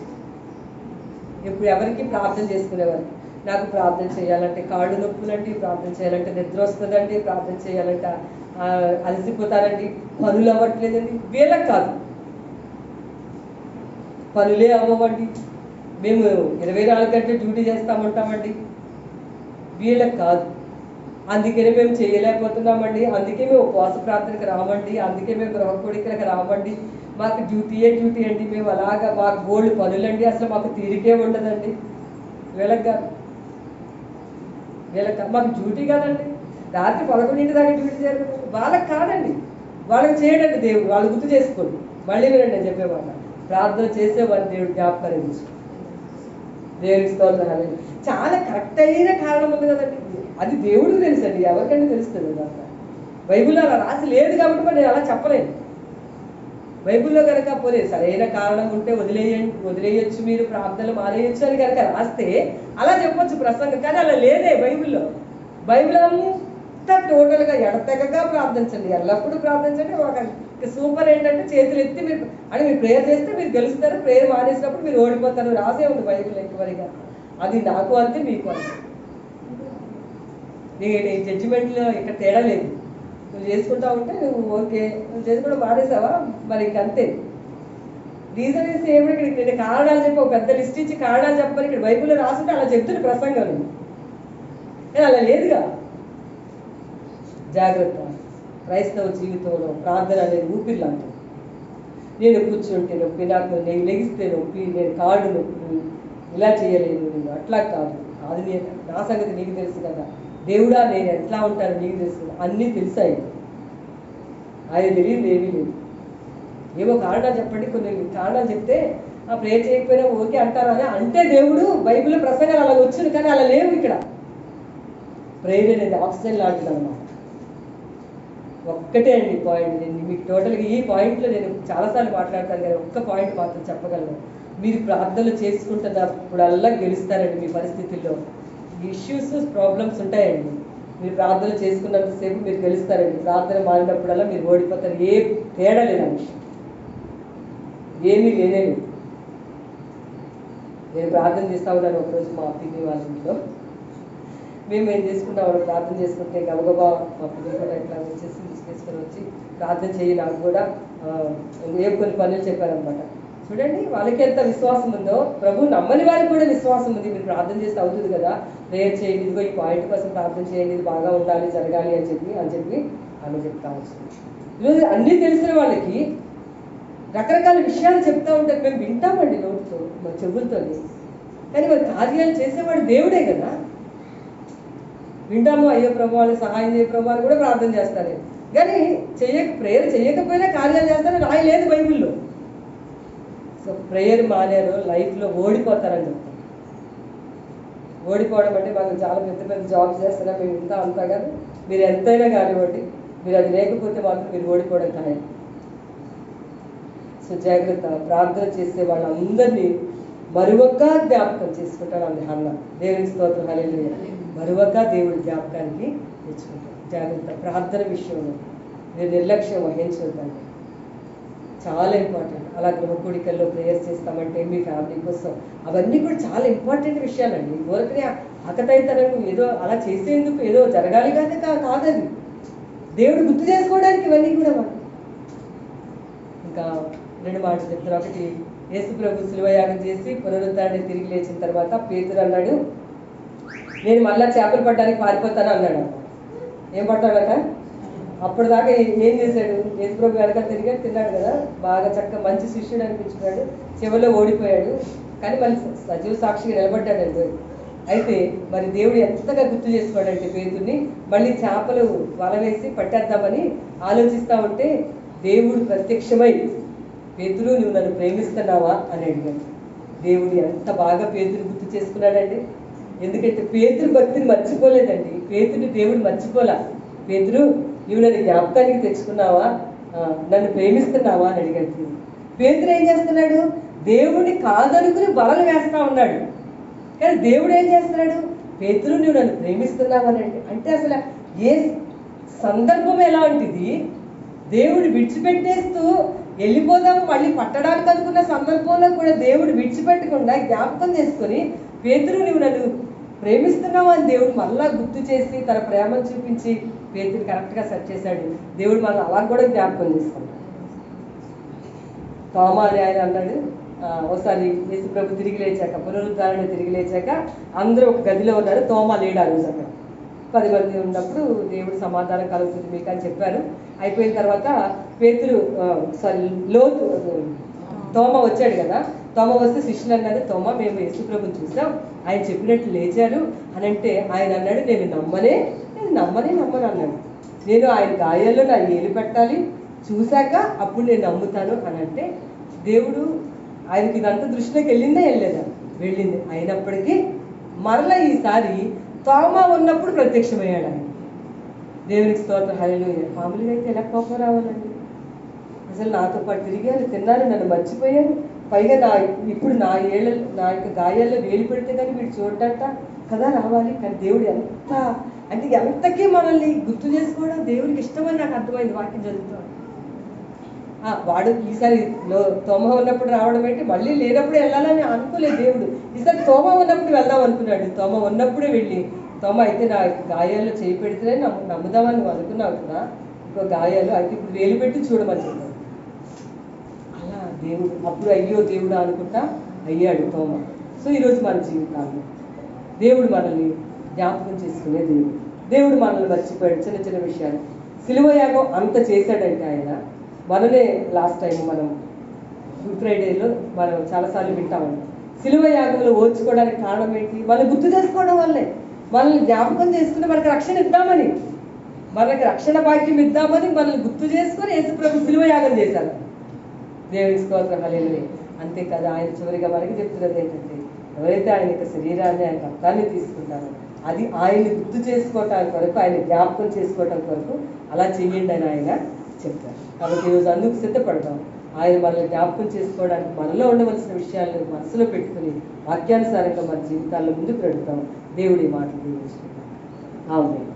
ఇప్పుడు ఎవరికి ప్రార్థన చేసుకునేవారు నాకు ప్రార్థన చేయాలంటే కాళ్ళు నొప్పులండి, ప్రార్థన చేయాలంటే నిద్ర వస్తుందండి, ప్రార్థన చేయాలంటే అలసిపోతారండి, పనులు అవ్వట్లేదండి. వీళ్ళకి కాదు, పనులే అవ్వవండి, మేము 24 గంటలు డ్యూటీ చేస్తామంటామండి. వీళ్ళకి కాదు, అందుకనే మేము చేయలేకపోతున్నామండి, అందుకే మేము ఉపవాస ప్రార్థనకి రామండి, అందుకే మేము గృహ కోడికలకు రామండి, మాకు డ్యూటీయే డ్యూటీ అండి, మేము అలాగా మాకు బోల్డ్ పనులండి, అసలు మాకు తీరికే ఉండదండి. వీళ్ళకి కాదు, మాకు డ్యూటీ కాదండి, రాత్రి 11 దాకా డ్యూటీ చేయాలి. వాళ్ళకి కాదండి, వాళ్ళకి చేయడండి దేవుడు. వాళ్ళు గుర్తు చేసుకోండి, మళ్ళీ వినండి నేను చెప్పేమాట. ప్రార్థన చేసేవారు దేవుడు జ్ఞాపకాన్ని తీసుకుంటారు. దేవుడికి స్తోత్రాలు. చాలా కరెక్ట్ అయిన కారణం ఉంది కదండి, అది దేవుడికి తెలుసండి, ఎవరికంటే తెలుస్తుంది అదంతా. బైబిల్లో అలా రాసి లేదు కాబట్టి మరి నేను అలా చెప్పలేను. బైబిల్లో కనుక పోలే సరైన కారణం ఉంటే వదిలేయచ్చు, మీరు ప్రార్థనలు మానేయచ్చు అని కనుక రాస్తే అలా చెప్పొచ్చు ప్రసంగం, కానీ అలా లేదే బైబిల్లో. బైబిల్ అంతా టోటల్గా ఎడతెగగా ప్రార్థించండి, ఎల్లప్పుడూ ప్రార్థించండి. ఒక సూపర్ ఏంటంటే చేతులు ఎత్తి మీరు అని మీరు ప్రేయర్ చేస్తే మీరు గెలుస్తారు, ప్రేయర్ మానేసినప్పుడు మీరు ఓడిపోతారు, రాసే ఉంది బైబిల్ ఎక్కువగా. అది నాకు అంతే, మీకు అంతే. నీ జడ్జిమెంట్లో ఇక్కడ తేడా లేదు. నువ్వు చేసుకుంటా ఉంటే నువ్వు ఓకే, నువ్వు చేసుకోవడం మానేసావా మరి ఇంకంతే. రీజన్ వేసి ఏమిటి, ఇక్కడ కారణాలు చెప్పి ఒక పెద్ద లిస్ట్ ఇచ్చి కారణాలు చెప్పని ఇక్కడ బైబిల్లో రాసుంటే అలా చెప్తున్న ప్రసంగం, కానీ అలా లేదుగా. జాగ్రత్త. క్రైస్తవ జీవితంలో ప్రార్థన అనేది ఊపిరిలాంటి. నేను కూర్చుంటే నొప్పి, నాకు నేను లెగిస్తే నొప్పి, నేను కాళ్ళు నొప్పి, ఇలా చేయలేను, నేను అట్లా కాదు, అది నేను నా సంగతి నీకు తెలుసు కదా, దేవుడా నేను ఎట్లా ఉంటాను నీకు తెలుసు, అన్నీ తెలుసాయి. ఆయన తెలియదు ఏమీ లేదు. ఏవో కారణాలు చెప్పండి, కొన్ని కారణాలు చెప్తే ఆ ప్రేయర్ చేయకపోయినా ఓకే అంటారు అని అంటే దేవుడు బైబిల్లో ప్రసంగాలు అలా వచ్చును, కానీ అలా లేవు ఇక్కడ. ప్రేయర్ అనేది ఆక్సిజన్ లాంటిది అన్నమాట. ఒక్కటే అండి పాయింట్, నేను మీకు టోటల్గా ఈ పాయింట్లో నేను చాలాసార్లు మాట్లాడతాను, కానీ ఒక్క పాయింట్ మాత్రం చెప్పగలను. మీరు ప్రార్థనలు చేసుకుంటున్నప్పుడల్లా గెలుస్తారండి. మీ పరిస్థితుల్లో ఇష్యూస్ ప్రాబ్లమ్స్ ఉంటాయండి, మీరు ప్రార్థన చేసుకున్నంతసేపు మీరు గెలుస్తారండి. ప్రార్థన మారినప్పుడల్లా మీరు ఓడిపోతారు. ఏ తేడా లేదండి, ఏమీ లేనే లేదు. నేను ప్రార్థన చేస్తా ఉన్నాను ఒకరోజు మా పిన్ని వాళ్ళ ఇంట్లో. మేము ఏం చేసుకున్నాం, ప్రార్థన చేసుకుంటే గబగబా మా పిన్ని కూడా ఇట్లా వచ్చేసి తీసుకొని వచ్చి ప్రార్థన చేయి, నాకు కూడా ఏం కొన్ని పనులు చెప్పారనమాట. చూడండి వాళ్ళకి ఎంత విశ్వాసం ఉందో, ప్రభు నమ్మని వారికి కూడా విశ్వాసం ఉంది. మీరు ప్రార్థన చేస్తే అవుతుంది కదా, ప్రేయర్ చేయండి, ఇదిగో ఈ పాయింట్ కోసం ప్రార్థన చేయండి, ఇది బాగా ఉండాలి, జరగాలి అని చెప్పి ఆమె చెప్తా వచ్చింది. ఈరోజు అన్నీ తెలిసిన వాళ్ళకి రకరకాల విషయాలు చెప్తా ఉంటారు, మేము వింటామండి నోటితో, మా చెవులతో, కానీ మరి కార్యాలు చేసేవాడు దేవుడే కదా. వింటాము, అయ్యో ప్రభు వాళ్ళు సహాయం చేయ ప్రభు అని కూడా ప్రార్థన చేస్తారు, కానీ ప్రేయర్ చేయకపోయినా కార్యాలు చేస్తారని రాయలేదు బైబిల్లో. సో ప్రేయర్ మానేరు లైఫ్లో ఓడిపోతారని చెప్తారు. ఓడిపోవడం అంటే మాకు చాలా పెద్ద పెద్ద జాబ్స్ చేస్తున్నా మేము ఇంత అంతా కాదు, మీరు ఎంతైనా కానివ్వండి, మీరు అది లేకపోతే మాత్రం మీరు ఓడిపోవడం ఖాయం. సో జాగ్రత్త. ప్రార్థన చేసే వాళ్ళందరినీ మరువక జ్ఞాపకం చేసుకుంటారు అంది హన్న. దేవునికి స్తోత్రం, హల్లెలూయా. మరువక దేవుడి జ్ఞాపకానికి తెచ్చుకుంటారు. జాగ్రత్త. ప్రార్థన విషయంలో మీరు నిర్లక్ష్యం వహించవద్దండి, చాలా ఇంపార్టెంట్. అలా గృహ కూడికల్లో ప్రేయర్ చేస్తామంటే మీ ఫ్యామిలీ కోసం అవన్నీ కూడా చాలా ఇంపార్టెంట్ విషయాలండి. ఊరికనే అకతైతనం ఏదో అలా చేసేందుకు ఏదో జరగాలి కాదది, దేవుడు గుర్తు చేసుకోవడానికి ఇవన్నీ కూడా మనం. ఇంకా 2 మాటలు చెప్తారు. ఒకటి, యేసు ప్రభు శిలువయాగం చేసి పునరుద్ధాన్ని తిరిగి లేచిన తర్వాత పేతురు అన్నాడు, నేను మళ్ళా చేపలు పట్టడానికి పారిపోతాను అన్నాడు. ఏం పట్టాడట? అప్పుడు దాకా ఏం చేశాడు? యేసు ప్రభు వెనక తిరిగాడు, తిన్నాడు కదా, బాగా చక్కగా మంచి శిష్యుడు అనిపించుకున్నాడు. చివరిలో ఓడిపోయాడు, కానీ మళ్ళీ సజీవ సాక్షిగా నిలబడ్డాడండి. అయితే మరి దేవుడు ఎంతగా గుర్తు చేసుకోవాడంటే పేతుర్ని, మళ్ళీ చేపలు వల వేసి పట్టేద్దామని ఆలోచిస్తూ ఉంటే దేవుడు ప్రత్యక్షమై, పేతురు నువ్వు నన్ను ప్రేమిస్తున్నావా అని అడిగాడు. దేవుడు ఎంత బాగా పేతురు గుర్తు చేసుకున్నాడండి. ఎందుకంటే పేతురు భక్తిని మర్చిపోలేదండి, పేతుని దేవుడు మర్చిపోలా. పేతురు నువ్వు నన్ను జ్ఞాపకానికి తెచ్చుకున్నావా, నన్ను ప్రేమిస్తున్నావా అని అడిగాడు. పేతురు ఏం చేస్తున్నాడు? దేవుడిని కాదనుకుని వలలు వేస్తా ఉన్నాడు, కానీ దేవుడు ఏం చేస్తున్నాడు? పేతురు నువ్వు నన్ను ప్రేమిస్తున్నావని అంటే అసలు ఏ సందర్భం ఎలాంటిది? దేవుడు విడిచిపెట్టేస్తూ వెళ్ళిపోదాము మళ్ళీ పట్టడానికి అనుకున్న సందర్భంలో కూడా దేవుడు విడిచిపెట్టకుండా జ్ఞాపకం చేసుకొని, పేతురు నువ్వు నన్ను ప్రేమిస్తున్నావు అని దేవుడు మళ్ళా గుర్తు చేసి తన ప్రేమను చూపించి పేతుని కరెక్ట్గా సెట్ చేశాడు. దేవుడు మనల్ని అలా కూడా జ్ఞాపకం చేసుకున్నాడు. తోమా అని ఆయన అన్నాడు, ఒకసారి యేసు ప్రభు తిరిగి లేచాక, పునరుద్ధరణ తిరిగి లేచాక అందరూ ఒక గదిలో ఉన్నారు, తోమా లేడు ఆ రోజు అక్కడ. 10 మంది ఉన్నప్పుడు దేవుడు సమాధానం కలుగుతుంది మీకు అని చెప్పారు. అయిపోయిన తర్వాత పేతురు లోతు తోమా వచ్చాడు కదా, తోమా వస్తే శిష్యులు అన్నారు, తోమా మేము యేసు ప్రభుని చూసాం, ఆయన చెప్పినట్టు లేచారు అని అంటే ఆయన అన్నాడు, నేను నమ్మను అన్నాడు. నేను ఆయన గాయాల్లో నా ఏలు పెట్టాలి, చూశాక అప్పుడు నేను నమ్ముతాను అని అంటే దేవుడు ఆయనకి ఇదంతా దృష్టిలోకి వెళ్ళలేదా? వెళ్ళింది. అయినప్పటికీ మరలా ఈసారి తోమా ఉన్నప్పుడు ప్రత్యక్షమయ్యాడు ఆయన. దేవునికి స్తోత్రం, హల్లెలూయా. మామూలుగా అయితే ఎలా కోపం రావాలండి? అసలు నాతో పాటు తిరిగారు, తిన్నారు, నన్ను మర్చిపోయారు, పైగా ఇప్పుడు నా యొక్క గాయాల్లో వేలు పెడితే కానీ వీడు చూడట కదా రావాలి. కానీ దేవుడు ఎంతకీ మనల్ని గుర్తు చేసుకోవడం దేవుడికి ఇష్టమని నాకు అర్థమైంది వాక్యం చదువుతాం. వాడు ఈసారి తోమా ఉన్నప్పుడు రావడం ఏంటి, మళ్ళీ లేనప్పుడు వెళ్ళాలని అనుకోలేదు దేవుడు. ఈసారి తోమా ఉన్నప్పుడు వెళ్దాం అనుకున్నాడు. తోమా ఉన్నప్పుడే వెళ్ళి, తోమా అయితే నా గాయాల్లో చేయి పెడితేనే నమ్ముదామని నువ్వు అనుకున్నావు కదా, ఇంకో గాయాలు అయితే ఇప్పుడు వేలు పెట్టి చూడమని చెప్పాడు. అలా దేవుడు అప్పుడు అయ్యో దేవుడా అనుకుంటా అయ్యాడు తోమా. సో ఈరోజు మన జీవితాల్లో దేవుడు మనల్ని జ్ఞాపకం చేసుకునే దేవుడు మనల్ని మర్చిపోయాడు చిన్న చిన్న విషయాలు. సిలువ యాగం అంత చేశాడంటే ఆయన మననే లాస్ట్ టైం మనం గుడ్ ఫ్రైడేలో మనం చాలాసార్లు వింటామండి. సిలువ యాగంలో ఓర్చుకోవడానికి కారణం ఏంటి? మనం గుర్తు చేసుకోవడం వల్లే. మనల్ని జ్ఞాపకం చేసుకుని మనకు రక్షణ ఇద్దామని, మనకి రక్షణ భాగ్యం ఇద్దామని మనల్ని గుర్తు చేసుకొని యేసుప్రభు సిలువ యాగం చేశారు. దేవునికి స్తోత్రం, హల్లెలూయా. అంతే కదా, ఆయన చివరిగా మనకి చెప్తున్నది ఏంటంటే, ఎవరైతే ఆయన యొక్క శరీరాన్ని, ఆయన రక్తాన్ని తీసుకుంటారో అది ఆయన్ని గుర్తు చేసుకోవటానికి కొరకు, ఆయన జ్ఞాపకం చేసుకోవటం కొరకు అలా చెయ్యండి అని ఆయన చెప్తారు. కాబట్టి ఈరోజు అందుకు సిద్ధపడతాం. ఆయన మనల్ని జ్ఞాపకం చేసుకోవడానికి మనలో ఉండవలసిన విషయాలను మనసులో పెట్టుకుని వాక్యానుసారంగా మన జీవితాల్లో ముందుకు పెడతాం. దేవుడి మాటలు దీవించుకుంటాం. ఆమేన్.